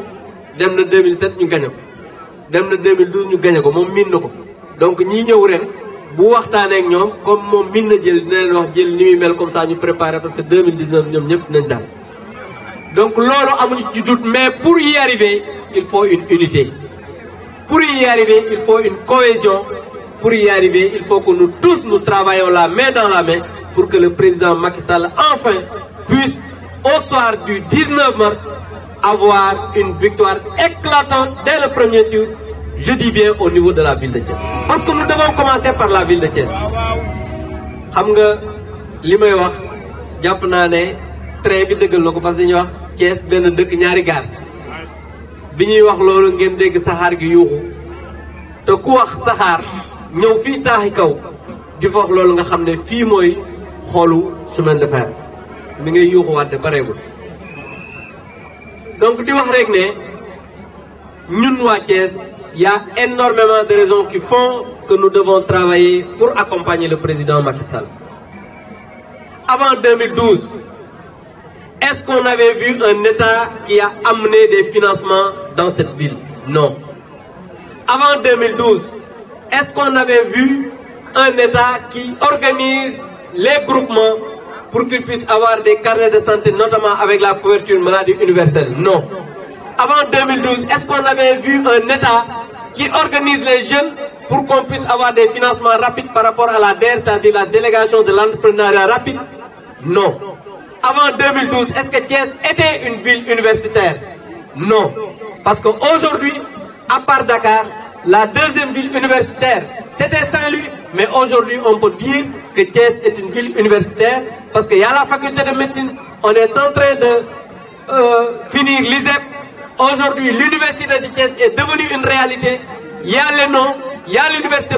en 2007, nous gagnons. En 2012, nous gagnons. Donc, nous avons bu waxtaanee ak ñoom comme moom min na jël dina leen wax jël ni muy mel comme ça ñu préparer parce que 2019 ñoom ñëpp nañ daal. Donc loolu amuñu ci doute, mais pour y arriver il faut une unité. Pour y arriver il faut une cohésion. Pour y arriver il faut que nous tous nous travaillons la main dans la main pour que le président Macky Sall enfin puisse au soir du 19 mars avoir une victoire éclatante dès le premier tour. Je dis bien au niveau de la ville de Thiès. Parce que nous devons commencer par la ville de Thiès. Xam nga li may wax jàpp naa ne train bi dëggal na ko parce que dañuy wax Thiès benn dëkk ñaari gaar bi ñuy wax loolu ngeen dégg saxaar gi yuuxu te ku wax saxaar ñëw fii taaxi kaw di fa wax loolu nga xam ne fii mooy xoolu chemin de fer mi ngay yuuxu wante pareegul. Donc di wax rek ne ñun waa Thiès, il y a énormément de raisons qui font que nous devons travailler pour accompagner le président Macky Sall. Avant 2012, est-ce qu'on avait vu un État qui a amené des financements dans cette ville? Non. Avant 2012, est-ce qu'on avait vu un État qui organise les groupements pour qu'ils puissent avoir des carnets de santé, notamment avec la couverture maladie universelle? Non. Avant 2012, est-ce qu'on avait vu un État qui organise les jeunes pour qu'on puisse avoir des financements rapides par rapport à la DER, c'est-à-dire la délégation de l'entrepreneuriat rapide? Non. Avant 2012, est-ce que Thiès était une ville universitaire? Non. Parce qu'aujourd'hui, à part Dakar, la deuxième ville universitaire, c'était Saint-Louis. Mais aujourd'hui, on peut dire que Thiès est une ville universitaire parce qu'il y a la faculté de médecine. On est en train de finir l'ISEP. Aujourd'hui, l'université de Thiès est devenue une réalité. Il y a les noms, il y a l'université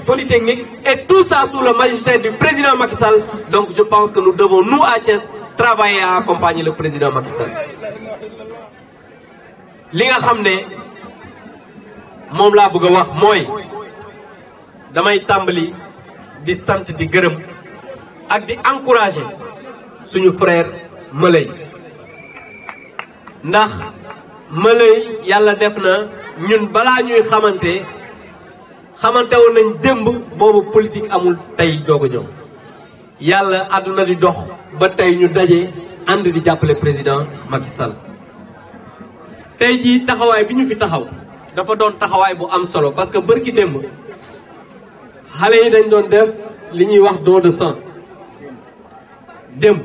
polytechnique et tout ça sous le magistère du président Macky Sall. Donc je pense que nous devons, nous à Thiès, travailler à accompagner le président Macky Sall. Li nga xamné mom la bëgg wax moy damay tambali di sante di gërëm ak di encourager suñu frère Meley ndax Meley yàlla def na ñun balaa ñuy xamante woon nañ démb boobu politique amul tey doog a ñëw yàlla àdduna di dox ba tey ñu daje ànd di jàppale président Macky Sall tey jii taxawaay bi ñu fi taxaw dafa doon taxawaay bu am solo parce que bërki démb xale yi dañ doon def li ñuy wax don de sang démb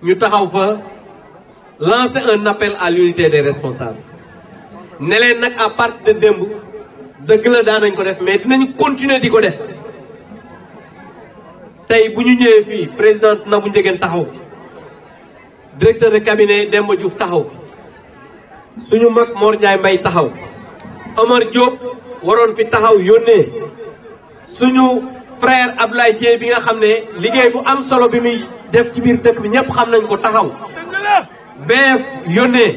ñu taxaw fa lancer un appel à l'unité des responsables ne leen nag à partir de démb dëgg la daan nañ ko def mais dinañu continuer di ko def tey bu ñu ñëwee fii président Nabou Ndiéguène taxaw fi directeur de cabinet Demba Diouf taxaw fi suñu mag Mor Ndiaye Mbaye taxaw Omar Diop waroon fi taxaw yónnee suñu frère Abdoulaye Dieye bi nga xam ne liggéey bu am solo bi muy def ci biir dëkk bi ñëpp xam nañ ko taxaw BF yónnee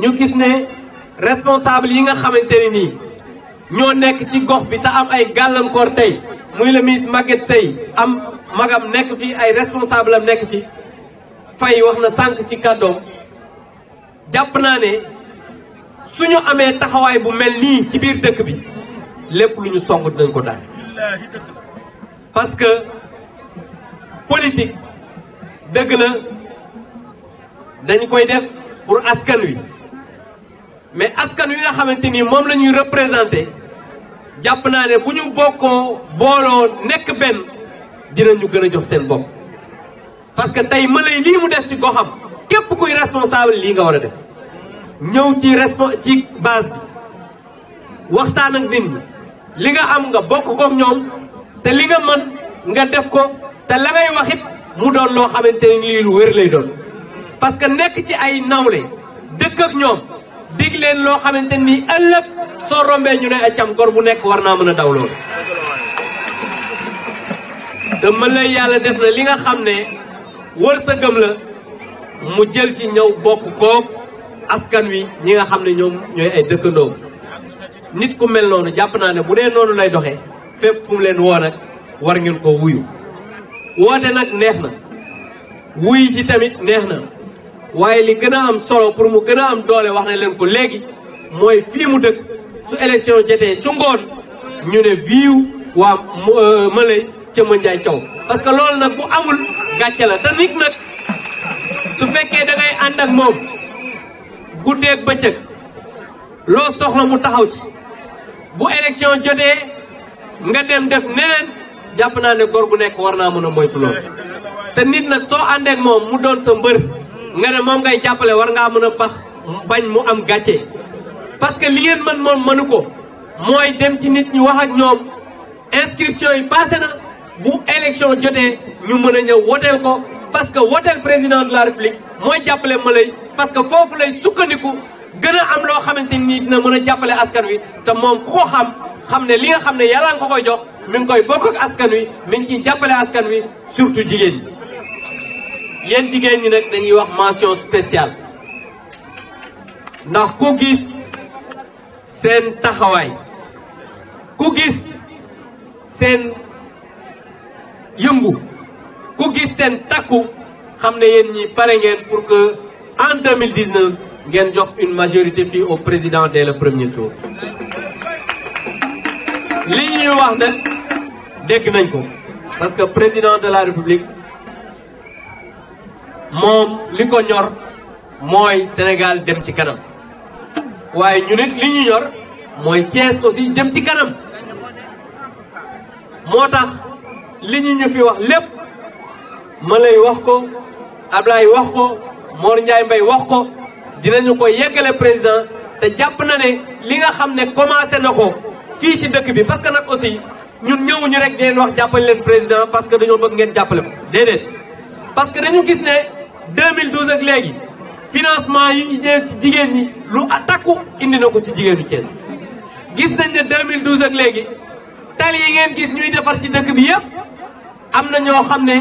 ñu gis ne responsable yi nga xamante ne nii ñoo nekk ci gox bi te am ay gàllankoor tey muy le ministre Maguette Seye am magam nekk fi ay responsable am nekk fi Faye wax na sànq ci kàddoom jàpp naa ne suñu amee taxawaay bu mel nii ci biir dëkk bi lépp lu ñu song dinañ ko daal parce que politique dëgg la dañ koy def pour askan wi mais askan wi nga xamante ni moom la ñuy représenté jàpp naa ne bu ñu bokkoo booloo nekk benn dinañu gën a jox seen bopp parce que tey Maleye lii mu def ci goxam képp kuy responsable lii nga war a def ñëw ci base bi waxtaan ak nit ñi li nga am nga bokk kook ñoom te li nga mën nga def ko te la ngay wax it mu doon loo xamante ni lii lu wér lay doon parce que nekk ci ay nawle dëkk ak ñoom dig leen loo xamante ni ëllëg soo rombee ñu ne ay cam gor bu nekk war naa mën a daw loolu te Maleye yàlla def na li nga xam ne wërsëgam la mu jël ci ñëw bokk kook askan wi ñi nga xam ne ñoom ñooy ay dëkkandoo nit ku mel noonu jàpp naa ne bu dee noonu lay doxee fépp fu mu leen woo nag war ngeen ko wuyu woote nag neex na wuyu ci tamit neex na waaye li gën a am solo pour mu gën a am doole wax ne leen ko léegi mooy fii mu dëkk su élection jotee ci ngoon ñu ne viiw waa Maleye ca Mandiaye Thiaw parce que loolu nag bu amul gàcce la te nit nag su fekkee da ngay ànd ak moom guddeeg bëccëg loo soxla mu taxaw ci bu élection jotee nga dem def neneen jàpp naa ne góor gu nekk war naa mën a moytu loolu te nit nag soo àndeek moom mu doon sa mbër nga ne moom ngay jàppale war ngaa mën a bañ mu am gàcce parce que li ngeen mën moom mënu ko mooy dem ci nit ñi wax ak ñoom inscription yi passé na bu élection jotee ñu mën a ñëw woteel ko parce que woteel président de la république mooy jàppale Maleye parce que foofu lay sukkandiku gën a am loo xamante ni dina mën a jàppale askan wi te moom ku ko xam ne li nga xam ne yàlla nga ko koy jox mi ngi koy bokk ak askan wi mi ngi ciy jàppale askan wi surtout jigéen ñi yéen jigéen ñi nag dañuy wax mention spéciale ndax ku gis seen taxawaay ku gis seen yëngu ku gis seen takku xam ne yéen ñi pare ngeen pour que en 2019 ngeen jox une majorité fii au président dès le premier tour li ñuy wax nag dégg nañ ko parce que président de la république moom li ko ñor mooy Sénégal dem ci kanam waaye ñu nit li ñu ñor mooy Thiès aussi dem ci kanam moo tax li ñu fi wax lépp Maleye wax ko Ablaye wax ko Mor Ndiaye Mbaye wax ko dinañu ko yeggale président te jàpp na ne li nga xam ne commencé na ko fii ci dëkk bi parce que nag aussi ñun ñëwuñu rek di leen wax jàppale leen président parce que dañoo bëgg ngeen jàppale ko déedéet parce que dañu gis ne 2012 ak léegi financement yi ñu ñëw ci jigéen ñi lu takku indi na ko ci jigéenu Thiès gis nañ ne 2012 ak léegi tali yi ngeen gis ñuy defar ci dëkk bi yëpp am na ñoo xam ne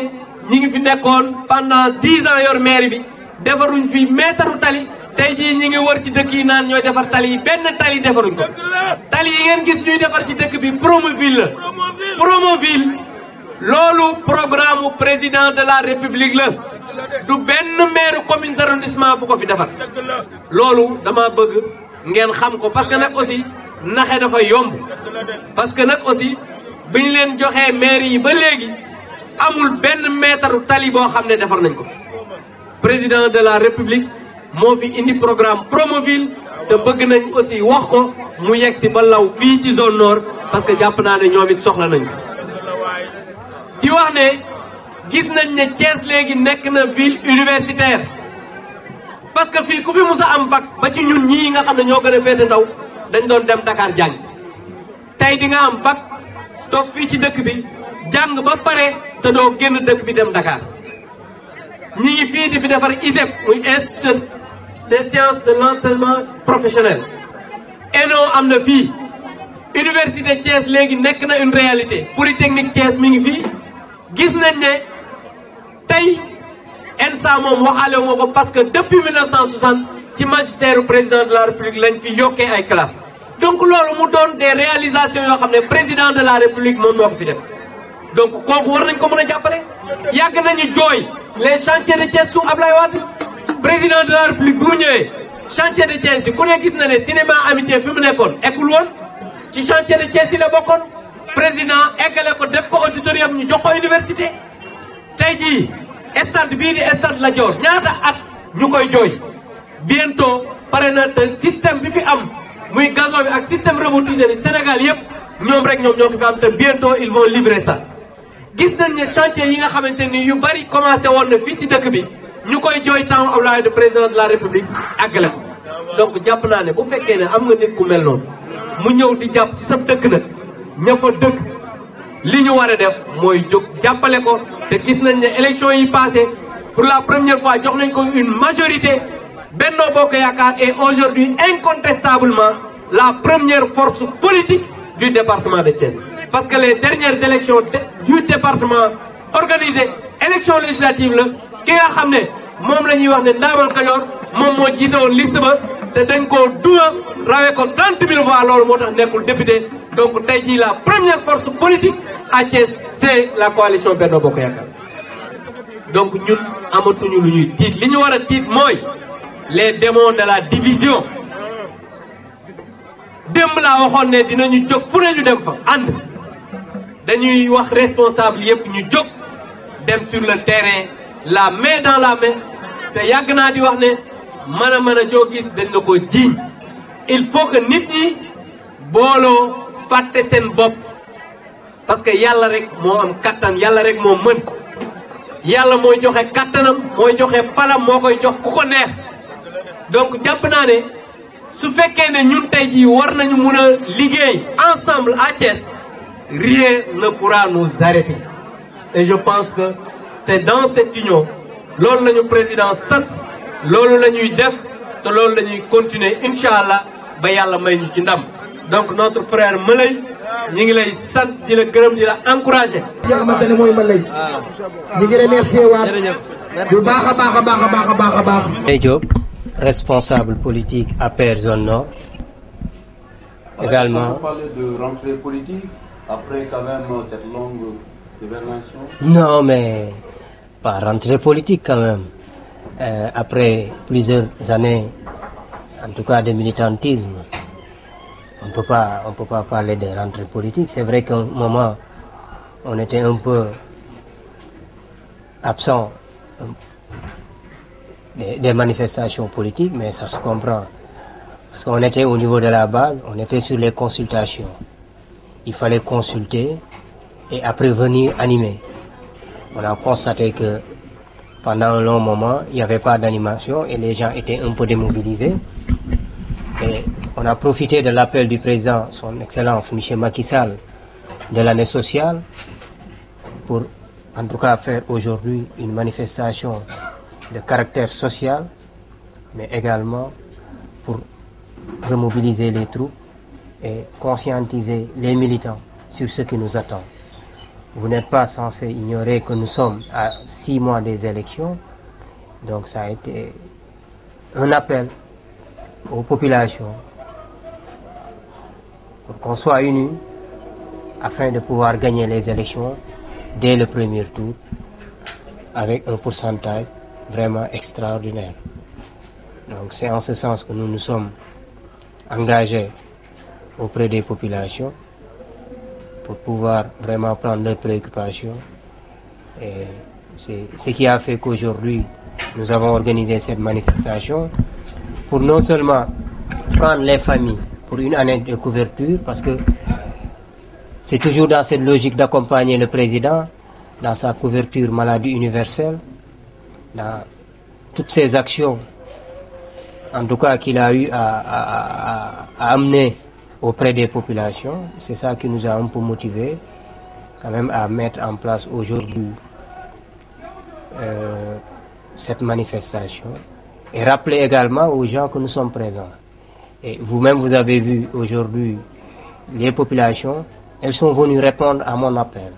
ñi ngi fi nekkoon pendant 10 ans yor mairie bi defaruñ fi meetaru tali tey jii ñi ngi wër ci dëkk yi naan ñooy defar tali yi benn tali defaruñ ko tali yi ngeen gis ñuy defar ci dëkk bi Promoville la Promoville loolu programme président de la république la du benn maire commune d'arrondissement bu ko fi defar loolu dama bëgg ngeen xam ko parce que nag aussi naxe dafa yomb parce que nag aussi bi ñu leen joxee maire yi ba léegi amul benn mètre tali boo xam ne defar nañ ko président de la république moo fi indi programme Promoville te bëgg nañ aussi wax ko mu yegg si ba law fii ci zone nord parce que jàpp naa ne ñoom it soxla nañu di wax ne gis nañ ne Thiès léegi nekk na ville universitaire parce que fii ku fi musa am bac ba ci ñun ñii nga xam ne ñoo gën a féete ndaw dañ doon dem Dakar jàng tey di nga am bac toog fii ci dëkk bi jàng ba pare te doo génn dëkk bi dem Dakar ñi ngi fii di fi defar ISEP muy institut des sciences de l'enseignement professionnel ENO am na fii université Thiès léegi nekk na une réalité polytechnique Thiès mi ngi fii gis nañ ne tey ENSA moom waxaale wu ma ko parce que depuis 1960 ci magistère président de la République lañ fi yokkee ay classes donc loolu mu doon des réalisations yoo xam ne président de la République moom moo ko fi def donc kooku war nañ ko mën a jàppale yàgg nañu jooy les chantiers de Thiès sous Ablaye Wade président de la République bi mu ñëwee chantier de Thiès yi ku ne gis na ne cinéma amitié fi mu nekkoon ekkul woon ci chantier de Thiès yi la bokkoon président eggale ko def ko auditorium ñu jox ko université tey jii stade bii di stade Lat Dior ñaata at ñu koy jooy bientôt pare na te système bi fi am muy gazon bi ak système robotisé bi Sénégal yëpp ñoom rek ñoom ñoo ko fi am te bientôt ils vont livrer ça gis nañ ne chantier yi nga xamante ni yu bari commencé woon na fii ci dëkk bi ñu koy jooy temps Abdoulaye de président de la République àggale ko donc jàpp naa ne bu fekkee ne am nga nit ku mel noonu mu ñëw di jàpp ci sa dëkk nag ña fa dëkk li ñu war a def mooy jóg jàppale ko te gis nañ ne élection yi passé pour la première fois jox nañ ko une majorité Benno Bokk Yaakaar est aujourd'hui incontestablement la première force politique du département de Thiès parce que les dernières élections du département organisées élection législative la ki nga xam ne moom la ñuy wax ne Ndamal Kajoor moom moo jiite woon liste ba te dañ koo duma rawee ko 30 000 voix loolu moo tax nekkul député donc tey jii la première force politique à Thiès c'est la coalition Benno Bokk Yaakaar donc ñun amatuñu lu ñuy tiit li ñu war a tiit mooy les démons de la division démb laa waxoon ne dinañu jóg fu ne ñu dem fa ànd dañuy wax responsable yëpp ñu jóg dem sur le terrain la main dans la main te yàgg naa di wax ne mën a joo gis dañ la ko jiiñ il faut que nit ñi booloo fàtte seen bopp parce que yàlla rek moo am kattan yàlla rek moo mën yàlla mooy joxe kattanam mooy joxe palam moo koy jox ku ko neex donc jàpp naa ne su fekkee ne ñun tey jii war nañu mun a liggéey ensemble à Thiès rien ne pourra nous arrêter et je pense que c'est dans cette union loolu la ñu président sant loolu la ñuy def te loolu la ñuy continuer incha allah ba yàlla may ñu ci ndam donc notre frère Malay ñi ngi lay sant di la gërëm di la encourager. li nga xamante ne mooy Malay. ñu ngi remercier waat bu baax a baax a baax a baax a baax a baax. Ndeye Diop responsable politique APR Zone Nord. Également. On parlait de rentrée politique après quand même cette longue hibernation. Non mais pas rentrée politique quand même. Après plusieurs années, en tout cas de militantisme, on peut pas parler de rentrée politique. C'est vrai qu'à un moment, on était un peu absent des manifestations politiques, mais ça se comprend. Parce qu'on était au niveau de la base, on était sur les consultations. Il fallait consulter et après venir animer. On a constaté que pendant un long moment, il n'y avait pas d'animation et les gens étaient un peu démobilisés. Et on a profité de l'appel du président, son Excellence M. Macky Sall, de l'année sociale, pour en tout cas faire aujourd'hui une manifestation de caractère social, mais également pour remobiliser les troupes et conscientiser les militants sur ce qui nous attend. Vous n'êtes pas censé ignorer que nous sommes à 6 mois des élections, donc ça a été un appel aux populations pour qu'on soit unis afin de pouvoir gagner les élections dès le premier tour avec un pourcentage vraiment extraordinaire. Donc c'est en ce sens que nous nous sommes engagés auprès des populations pour pouvoir vraiment prendre leurs préoccupations et C'est ce qui a fait qu'aujourd'hui, nous avons organisé cette manifestation pour non seulement prendre les familles pour une année de couverture, parce que c'est toujours dans cette logique d'accompagner le président dans sa couverture maladie universelle, dans toutes ses actions, en tout cas qu'il a eu à amener auprès des populations. C'est ça qui nous a un peu motivés quand même à mettre en place aujourd'hui cette manifestation et rappeler également aux gens que nous sommes présents. Et vous-même, vous avez vu aujourd'hui les populations, elles sont venues répondre à mon appel.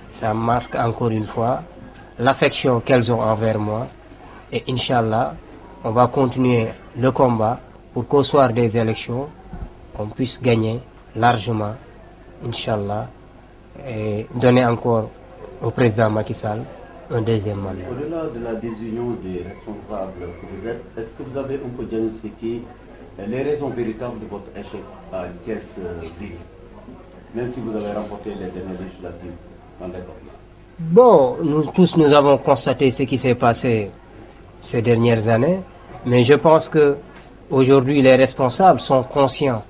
Ça marque encore une fois l'affection qu'elles ont envers moi. Et Inch'Allah, on va continuer le combat pour qu'au soir des élections, on puisse gagner largement, Inch'Allah, et donner encore au président Macky Sall un deuxième mandat. Au-delà de la désunion des responsables que vous êtes, est-ce que vous avez un peu diagnostiqué les raisons véritables de votre échec à Thiès-Ville, même si vous avez remporté les dernières législatives dans le département? Bon, nous tous nous avons constaté ce qui s'est passé ces dernières années, mais je pense que aujourd'hui les responsables sont conscients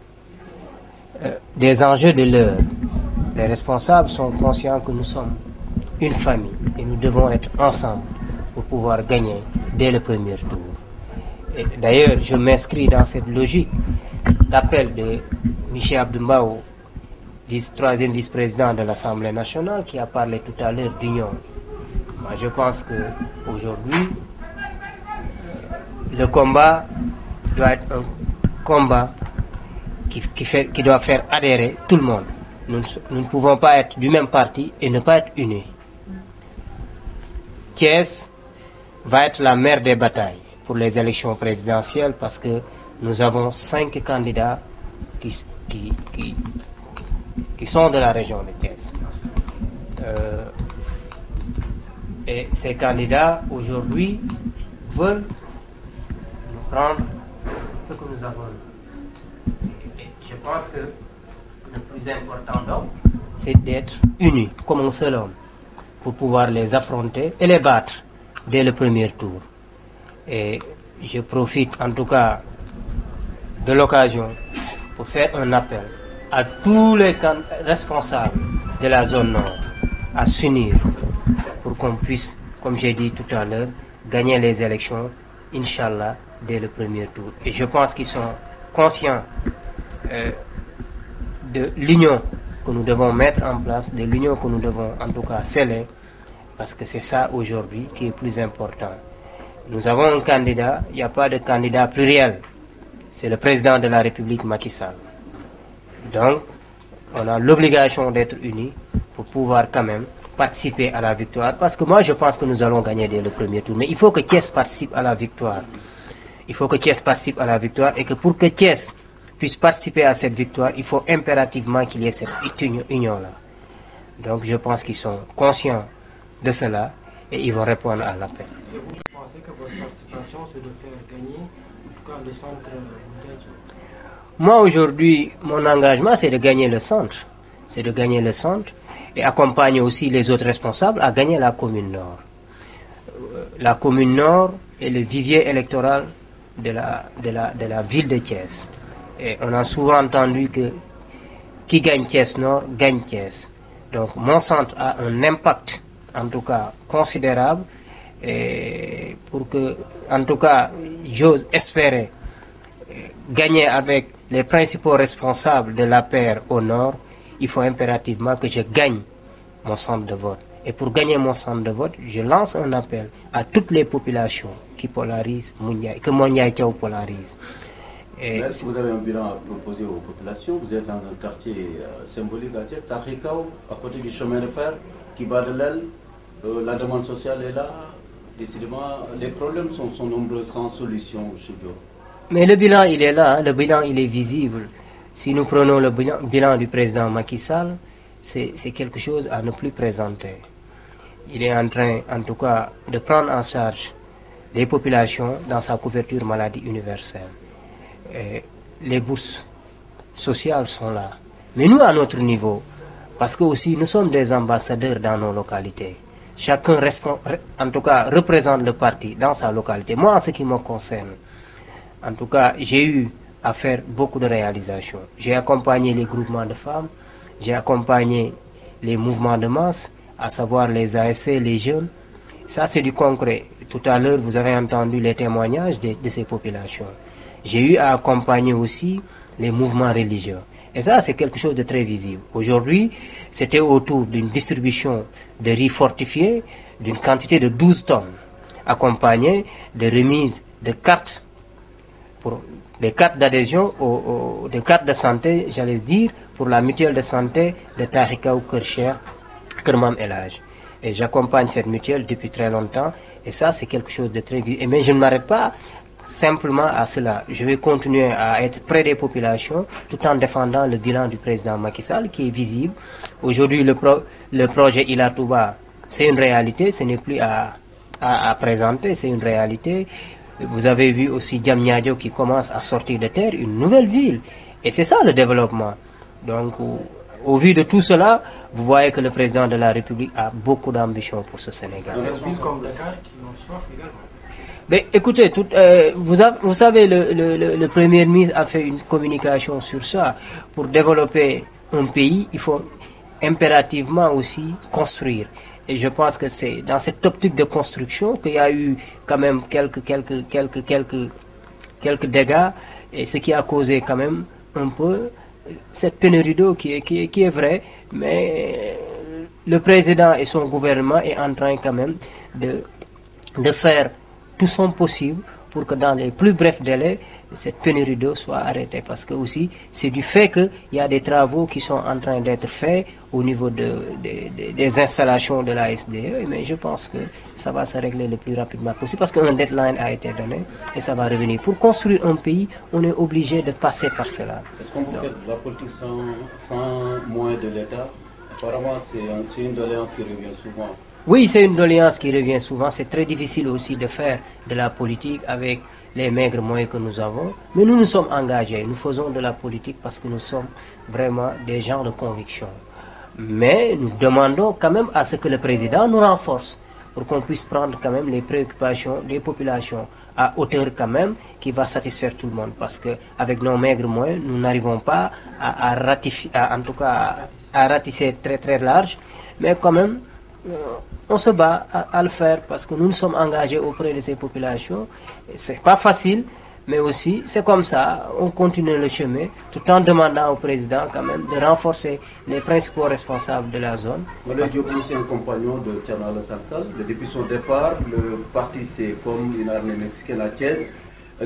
des enjeux de l'heure. Les responsables sont conscients que nous sommes une famille et nous devons être ensemble pour pouvoir gagner dès le premier tour. D'ailleurs, je m'inscris dans cette logique d'appel de Michel Abdoumbaou, troisième vice-président de l'Assemblée nationale, qui a parlé tout à l'heure d'union. Moi, je pense qu'aujourd'hui, le combat doit être un combat qui doit faire adhérer tout le monde. Nous ne pouvons pas être du même parti et ne pas être unis. Thiès va être la mère des batailles pour les élections présidentielles parce que nous avons 5 candidats qui sont de la région de Thiès. Et ces candidats aujourd'hui veulent nous prendre ce que nous avons. Et je pense que le plus important donc, c'est d'être unis comme un seul homme pour pouvoir les affronter et les battre dès le premier tour. Et je profite en tout cas de l'occasion pour faire un appel à tous les responsables de la zone nord à s'unir pour qu'on puisse, comme j'ai dit tout à l'heure, gagner les élections, Inch'Allah, dès le premier tour. Et je pense qu'ils sont conscients de l'union que nous devons mettre en place, de l'union que nous devons en tout cas sceller, parce que c'est ça aujourd'hui qui est plus important. Nous avons un candidat, il n'y a pas de candidat pluriel, c'est le président de la République Macky Sall. Donc, on a l'obligation d'être unis pour pouvoir quand même participer à la victoire, parce que moi je pense que nous allons gagner dès le premier tour, mais il faut que Thiès participe à la victoire. Il faut que Thiès participe à la victoire et que pour que Thiès puisse participer à cette victoire, il faut impérativement qu'il y ait cette union-là. Donc je pense qu'ils sont conscients de cela et ils vont répondre à l'appel. Et vous pensez que votre participation, c'est de faire gagner, en tout cas, le centre Ndiadjo? Moi aujourd'hui, mon engagement, c'est de gagner le centre. C'est de gagner le centre et accompagner aussi les autres responsables à gagner la commune nord. La commune nord est le vivier électoral de la ville de Thiès. Et on a souvent entendu que qui gagne Thiès Nord, gagne Thiès. Donc mon centre a un impact, en tout cas considérable, et pour que, en tout cas, j'ose espérer gagner avec les principaux responsables de l'APR au Nord, il faut impérativement que je gagne mon centre de vote. Et pour gagner mon centre de vote, je lance un appel à toutes les populations qui polarisent, que Moundiaye Thiaw polarise. Est-ce que vous avez un bilan à proposer aux populations? Vous êtes dans un quartier symbolique à Thiès, Takrikaw, à côté du chemin de fer, qui bat de l'aile. La demande sociale est là. Décidément, les problèmes sont nombreux, sans solution chez vous. Mais le bilan, il est là, hein, le bilan, il est visible. Si nous prenons le bilan du président Macky Sall, c'est quelque chose à ne plus présenter. Il est en train, en tout cas, de prendre en charge les populations dans sa couverture maladie universelle. Et les bourses sociales sont là. Mais nous, à notre niveau, parce que aussi nous sommes des ambassadeurs dans nos localités. chacun en tout cas représente le parti dans sa localité. Moi, en ce qui me concerne, en tout cas, j'ai eu à faire beaucoup de réalisations. J'ai accompagné les groupements de femmes, j'ai accompagné les mouvements de masse, à savoir les ASC, les jeunes. Ça, c'est du concret. Tout à l'heure, vous avez entendu les témoignages de ces populations. J'ai eu à accompagner aussi les mouvements religieux. Et ça, c'est quelque chose de très visible. Aujourd'hui, c'était autour d'une distribution de riz fortifié d'une quantité de 12 tonnes, accompagnée de remises de cartes, pour des cartes d'adhésion, des cartes de santé, j'allais dire, pour la mutuelle de santé de Tarika ou Kercher, Kermam Elage. Et j'accompagne cette mutuelle depuis très longtemps. Et ça, c'est quelque chose de très visible. Mais je ne m'arrête pas simplement à cela. Je vais continuer à être près des populations tout en défendant le bilan du président Macky Sall qui est visible. Aujourd'hui, le projet Ila Touba, c'est une réalité, ce n'est plus à présenter, c'est une réalité. Vous avez vu aussi Diamniadio qui commence à sortir de terre, une nouvelle ville. Et c'est ça le développement. Donc, au vu de tout cela, vous voyez que le président de la République a beaucoup d'ambition pour ce Sénégal. Mais écoutez, vous savez, le Premier ministre a fait une communication sur ça. Pour développer un pays, il faut impérativement aussi construire. Et je pense que c'est dans cette optique de construction qu'il y a eu quand même quelques dégâts, et ce qui a causé quand même un peu cette pénurie d'eau qui est vraie, mais le président et son gouvernement est en train quand même de faire tout son possible pour que dans les plus brefs délais, cette pénurie d'eau soit arrêtée. Parce que aussi, c'est du fait qu'il y a des travaux qui sont en train d'être faits au niveau des installations de la SDE, mais je pense que ça va se régler le plus rapidement possible parce qu'un deadline a été donné et ça va revenir. Pour construire un pays, on est obligé de passer par cela. Est-ce qu'on peut faire la politique sans moyens de l'État? Apparemment, c'est une doléance qui revient souvent. Oui, c'est une doléance qui revient souvent. C'est très difficile aussi de faire de la politique avec les maigres moyens que nous avons. Mais nous nous sommes engagés. Nous faisons de la politique parce que nous sommes vraiment des gens de conviction. Mais nous demandons quand même à ce que le président nous renforce pour qu'on puisse prendre quand même les préoccupations des populations à hauteur quand même qui va satisfaire tout le monde. Parce qu'avec nos maigres moyens, nous n'arrivons pas à ratisser très très large. Mais quand même, on se bat à le faire parce que nous nous sommes engagés auprès de ces populations. C'est pas facile, mais aussi c'est comme ça, on continue le chemin tout en demandant au président quand même de renforcer les principaux responsables de la zone. Vous êtes aussi un compagnon de Thierno Alassane Sall. Depuis son départ, le parti c'est comme une armée mexicaine à Thiès.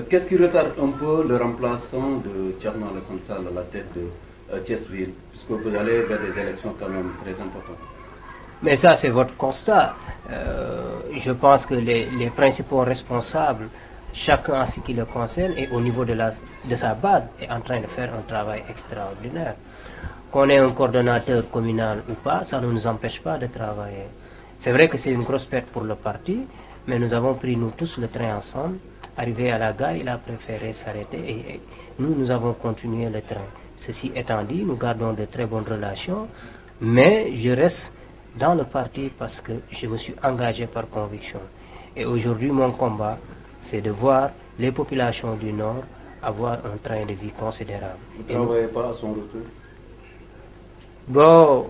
Qu'est-ce qui retarde un peu le remplaçant de Thierno Alassane Sall à la tête de Thiès-Ville, puisque vous allez vers des élections quand même très importantes? Mais ça, c'est votre constat. Je pense que les principaux responsables, chacun en ce qui le concerne, et au niveau de sa base, est en train de faire un travail extraordinaire. Qu'on ait un coordonnateur communal ou pas, ça ne nous empêche pas de travailler. C'est vrai que c'est une grosse perte pour le parti, mais nous avons pris nous tous le train ensemble. Arrivé à la gare, il a préféré s'arrêter et nous avons continué le train. Ceci étant dit, nous gardons de très bonnes relations, mais je reste dans le parti parce que je me suis engagé par conviction. Et aujourd'hui, mon combat, c'est de voir les populations du Nord avoir un train de vie considérable. Vous ne travaillez pas à son retour? Bon,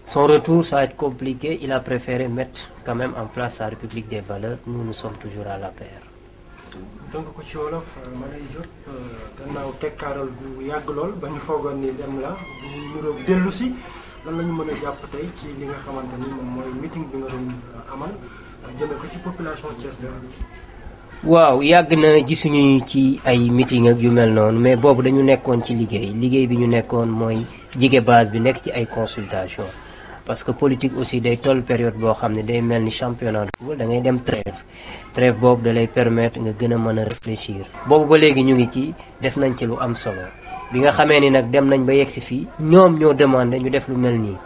son retour, ça va être compliqué. Il a préféré mettre quand même en place sa République des valeurs. Nous sommes toujours à la paire. donc ko ci wolof ma lay jot gannaaw tekkaaral bu yàgg lool ba ñu foogoon ni dem la ñu roog dellu si lan la ñu mën a jàpp tey ci li nga xamante ni moom mooy meeting bi nga doon amal jëme ko ci population Thiès la. waaw yàgg na gisuñu ci ay meeting ak yu mel noonu mais boobu dañu nekkoon ci liggéey bi ñu nekkoon mooy jige base bi nekk ci ay consultation parce que politique aussi day toll période boo xam ne day mel ni championnat de football da ngay dem trêve boobu da lay permettre nga gën a mën a réfléchir boobu ba léegi ñu ngi ci def nañ ci lu am solo bi nga xamee ni nag dem nañ ba yegg si fii ñoom ñoo demandé ñu def lu mel nii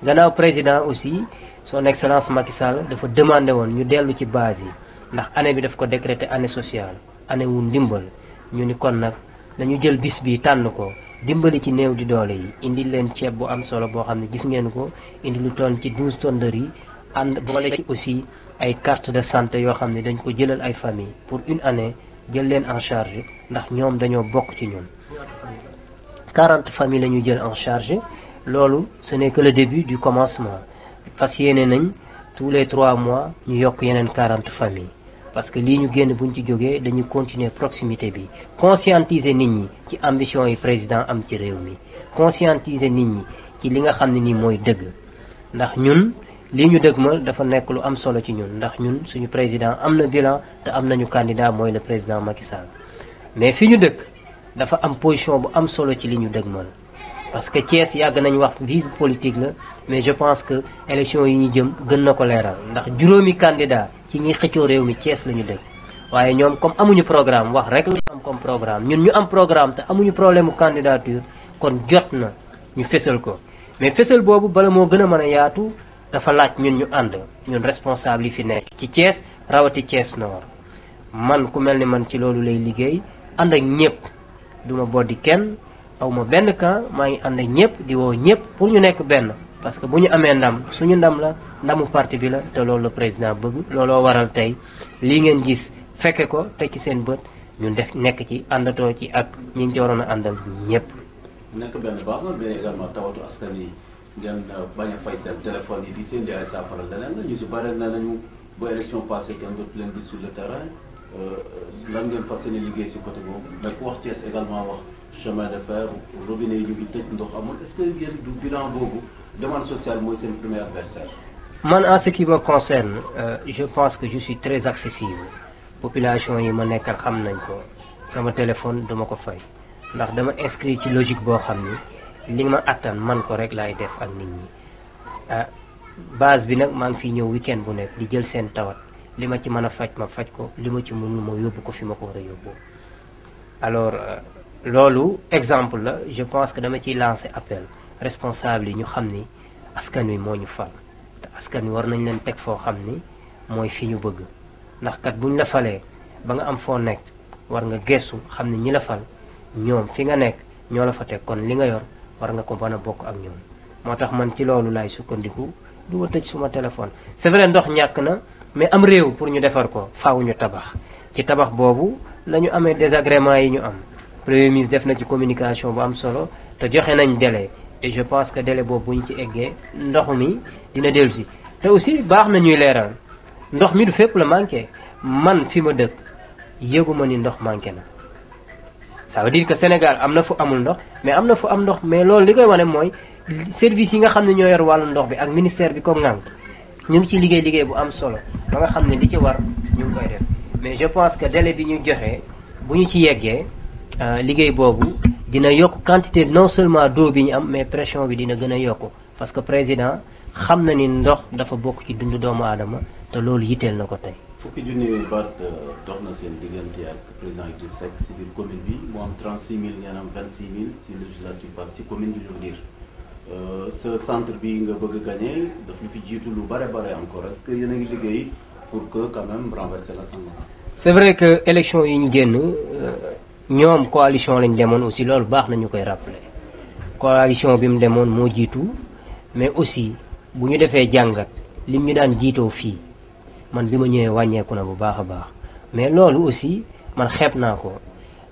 gannaaw président aussi son excellence Macky Sall dafa demandé woon ñu dellu ci base yi ndax année bi daf ko décréter année sociale année wu ndimbal ñu ni kon nag dañu jël bis bi tànn ko dimbali ci néew di doole yi indi leen ceeb bu am solo boo xam ne gis ngeen ko indi lu toll ci 12 tonnes de riz ànd boole ci aussi ay carte de santé yoo xam ne dañ ko jëlal ay famille pour une année jël leen en charge ndax ñoom dañoo bokk ci ñun 40 familles la ñu jël en charge loolu ce n'est que le début du commencement fas yéene nañ tous les 3 mois ñu yokk yeneen 40 familles parce que lii ñu génn buñ ci jógee dañuy continuer proximité bi conscientiser nit ñi ci ambition yi président am ci réew mi conscientiser nit ñi ci li nga xam ne nii mooy dëgg ndax ñun lii ñu dëgmal dafa nekk lu am solo ci ñun ndax ñun suñu président am na bilan te am nañu candidat mooy le président Macky Sall mais fi ñu dëkk dafa am position bu am solo ci li ñu dëgmal parce que Thiès yàgg nañu wax vie politique la mais je pense que élection yi ñu jëm gën na ko leeral ndax juróomi candidat ci ñi xëccoo réew mi Thiès la ñu dëkk waaye ñoom comme amuñu programme wax rek la am comme programme ñun ñu am programme te amuñu problème mu candidature kon jot na ñu fésal ko mais fésal boobu bala moo gën a mën a yaatu dafa laaj ñun ñu ànd ñun responsable yi fi nekk ci Thiès rawati Thiès Nord man ku mel ni man ci loolu lay liggéey ànd ak ñëpp duma boddi kenn awma benn camp maa ngi ànd ak ñëpp di woo ñëpp pour ñu nekk benn parce que bu ñu amee ndam suñu ndam la ndamu parti bi la te loolu la président bëgg looloo waral tey lii ngeen gis fekke ko te ci seen bët ñun def nekk ci àndatoo ci ak ñi ngi ci waroon a àndal ñëpp. nekk benn baax na mais également tawatu askan yi ngeen bañ a fay seen téléphone yi di seen jaay saafara leneen la ñu si bare na nañu ba élection passée kenn dootu leen gis sur le terrain lan ngeen fas yéene liggéey si côté boobu mais ku wax Thiès également wax chemin de fer robinet yi ñu ngi tëj ndox amul est-ce que yéen du bilan boobu demande sociale mooy seen premier adversaire. man en ce qui me concerne je pense que je suis très accessible population yi ma nekkal xam nañ ko sama téléphone duma ko fay ndax dama inscrit ci logique boo xam ni li ma attan man ko rek laay def ak nit ñi base bi nag maa ngi fiy ñëw week-end bu nekk di jël seen tawat li ma ci mën a faj ma faj ko li ma ci mënul ma yóbbu ko fi ma ko war a yóbbu alors loolu exemple la je pense que dama ciy lancer appel responsable yi ñu xam ni askan wi moo ñu fal te askan wi war nañ leen teg foo xam ni mooy fi ñu bëgg ndax kat buñ la falee ba nga am foo nekk war nga gestu xam ni ñi la fal ñoom fi nga nekk ñoo la fa teg kon li nga yor war nga ko mën a bokk ak ñoom moo tax man ci loolu laay sukkandiku du ma tëj suma téléphone c'est vrai ndox ñàkk na mais am réew pour ñu defar ko faaw ñu tabax ci tabax boobu la ñu amee désagrément yi ñu am premier ministre def na ci communication bu am solo te joxe nañ délai et je pense que délai boobu bu ñu ci eggee ndox mi dina dellu si te aussi baax na ñuy leeral ndox mi du fépp la manqué man fi ma dëkk yëguma ni ndox manqué na ça veut dire que Sénégal am na fu amul ndox mais am na fu am ndox mais loolu li koy wane mooy service yi nga xam ne ñoo yor wàllu ndox bi ak ministère bi comme ngang ñu ngi ci liggéey bu am solo ba nga xam ne li ci war ñu ngi koy def mais je pense que délai bi ñu joxe bu ñu ci yeggee liggéey boobu dina yokk quantité non seulement d'eau bi ñu am mais pression bi dina gën a yokk parce que président xam na ni ndox dafa bokk ci dundu doomu aadama te loolu yitteel na ko tey. fukki junni baat dox na seen diggante ak président Idrissa Seck si biir commune bi mu am 36 000 ngeen am 26 000 si législative ba si commune bi ñu dire ce centre bi nga bëgg a gagné daf ñu fi jiitu lu bare encore est-ce que yéen a ngi liggéey pour que quand même renverser la tendance. c'est vrai que élection yi ñu génn ñoom coalition lañ demoon aussi loolu baax na ñu koy rappeler coalition bi mu demoon moo jiitu mais aussi bu ñu defee jàngat lim ñu daan jiitoo fii man bi ma ñëwee wàññeeku na bu baax a baax mais loolu aussi man xeeb naa ko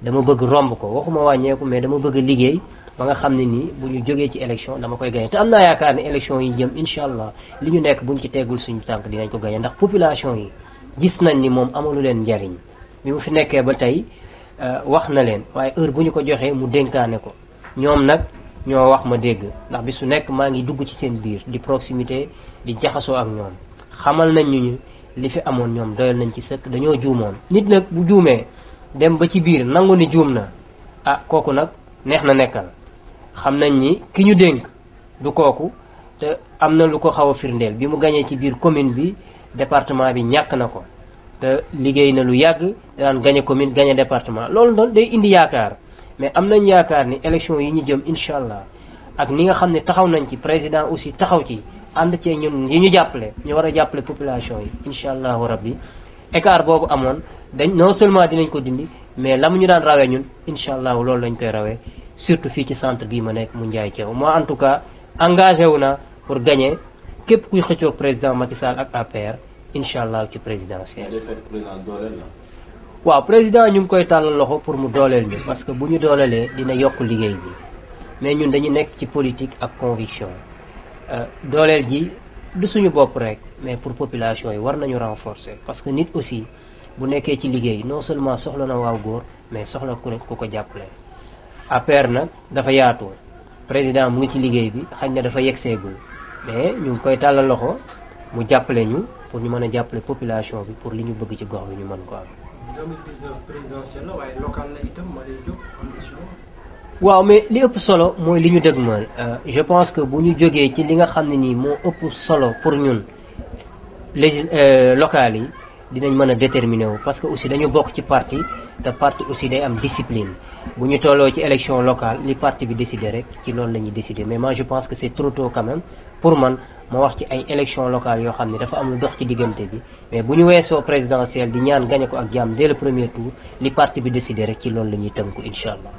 dama bëgg romb ko waxuma wàññeeku mais dama bëgg liggéey ba nga xam ne nii bu ñu jógee ci élection dama koy gagné te am naa yaakaar ne élection yi jëm incha allah li ñu nekk bu ñu ci teggul suñu tànk dinañ ko gagné ndax population yi gis nañ ni moom amalu leen njariñ bi mu fi nekkee ba tey wax na leen waaye heure bu ñu ko joxee mu dénkaane ko ñoom nag ñoo wax ma dégg ndax bi su nekk maa ngi dugg ci seen biir di proximité di jaxasoo ak ñoom xamal nañ ñu li fi amoon ñoom doyal nañ ci sëkk dañoo juumoon nit nag bu juumee dem ba ci biir nangu ni juum na kooku nag neex na nekkal xam nañ ni ki ñu dénk du kooku te am na lu ko xaw a firndeel bi mu gañee ci biir commune bi département bi ñàkk na ko te liggéey na lu yàgg daan gañe commune gañe département loolu doon day indi yaakaar mais am nañ yaakaar ni élection yi ñu jëm incha allah ak ni nga xam ne taxaw nañ ci président aussi taxaw ci ànd cee ñun yi ñu jàppale ñu war a jàppale population yi incha allahu rabbi écart boobu amoon dañ non seulement dinañ ko dindi mais la mu ñu daan rawee ñun incha allahu loolu lañ koy rawee surtout fii ci centre bii ma nekk mu Ndiaye Thiaw moi en tout cas engagé wu na pour gagner képp kuy xëccoog président Macky Sall ak APR incha allah ci présidentiel. waaw président ñu ngi koy tàllal loxo pour mu dooleel ñu parce que bu ñu doolelee dina yokk liggéey bi mais ñun dañu nekk ci politique ak conviction dooleel ji du suñu bopp rek mais pour population yi war nañu renforcer parce que nit aussi bu nekkee ci liggéey non seulement soxla na waaw góor mais soxla ku ko jàppale. APR nag dafa yaatu président mu ngi ci liggéey bi xañ na dafa yegseegul mais ñu ngi koy tàllal loxo mu jàppale ñu pour ñu mën a jàppale population bi pour li ñu bëgg ci gox bi ñu mën ko am. 2019 présidentiel la waaye local la itam ma lay jóg ambition. waaw mais li ëpp solo mooy li ñu dëgmal je pense que bu ñu jógee ci li nga xam ne nii moo ëpp solo pour ñun locales yi dinañ mën a déterminer wu parce que aussi dañu bokk ci parti te parti aussi day am discipline bu ñu tolloo ci élection locale li parti bi décidé rek ci loolu la ñuy décider mais moi je pense que c'est trop tôt quand même pour man ma wax ci ay élection locale yoo xam ne dafa am lu dox ci diggante bi mais bu ñu weesoo présidentielle di ñaan gañe ko ak jàmm dès le premier tour li parti bi décidé rek ci loolu la ñuy tënku incha allah.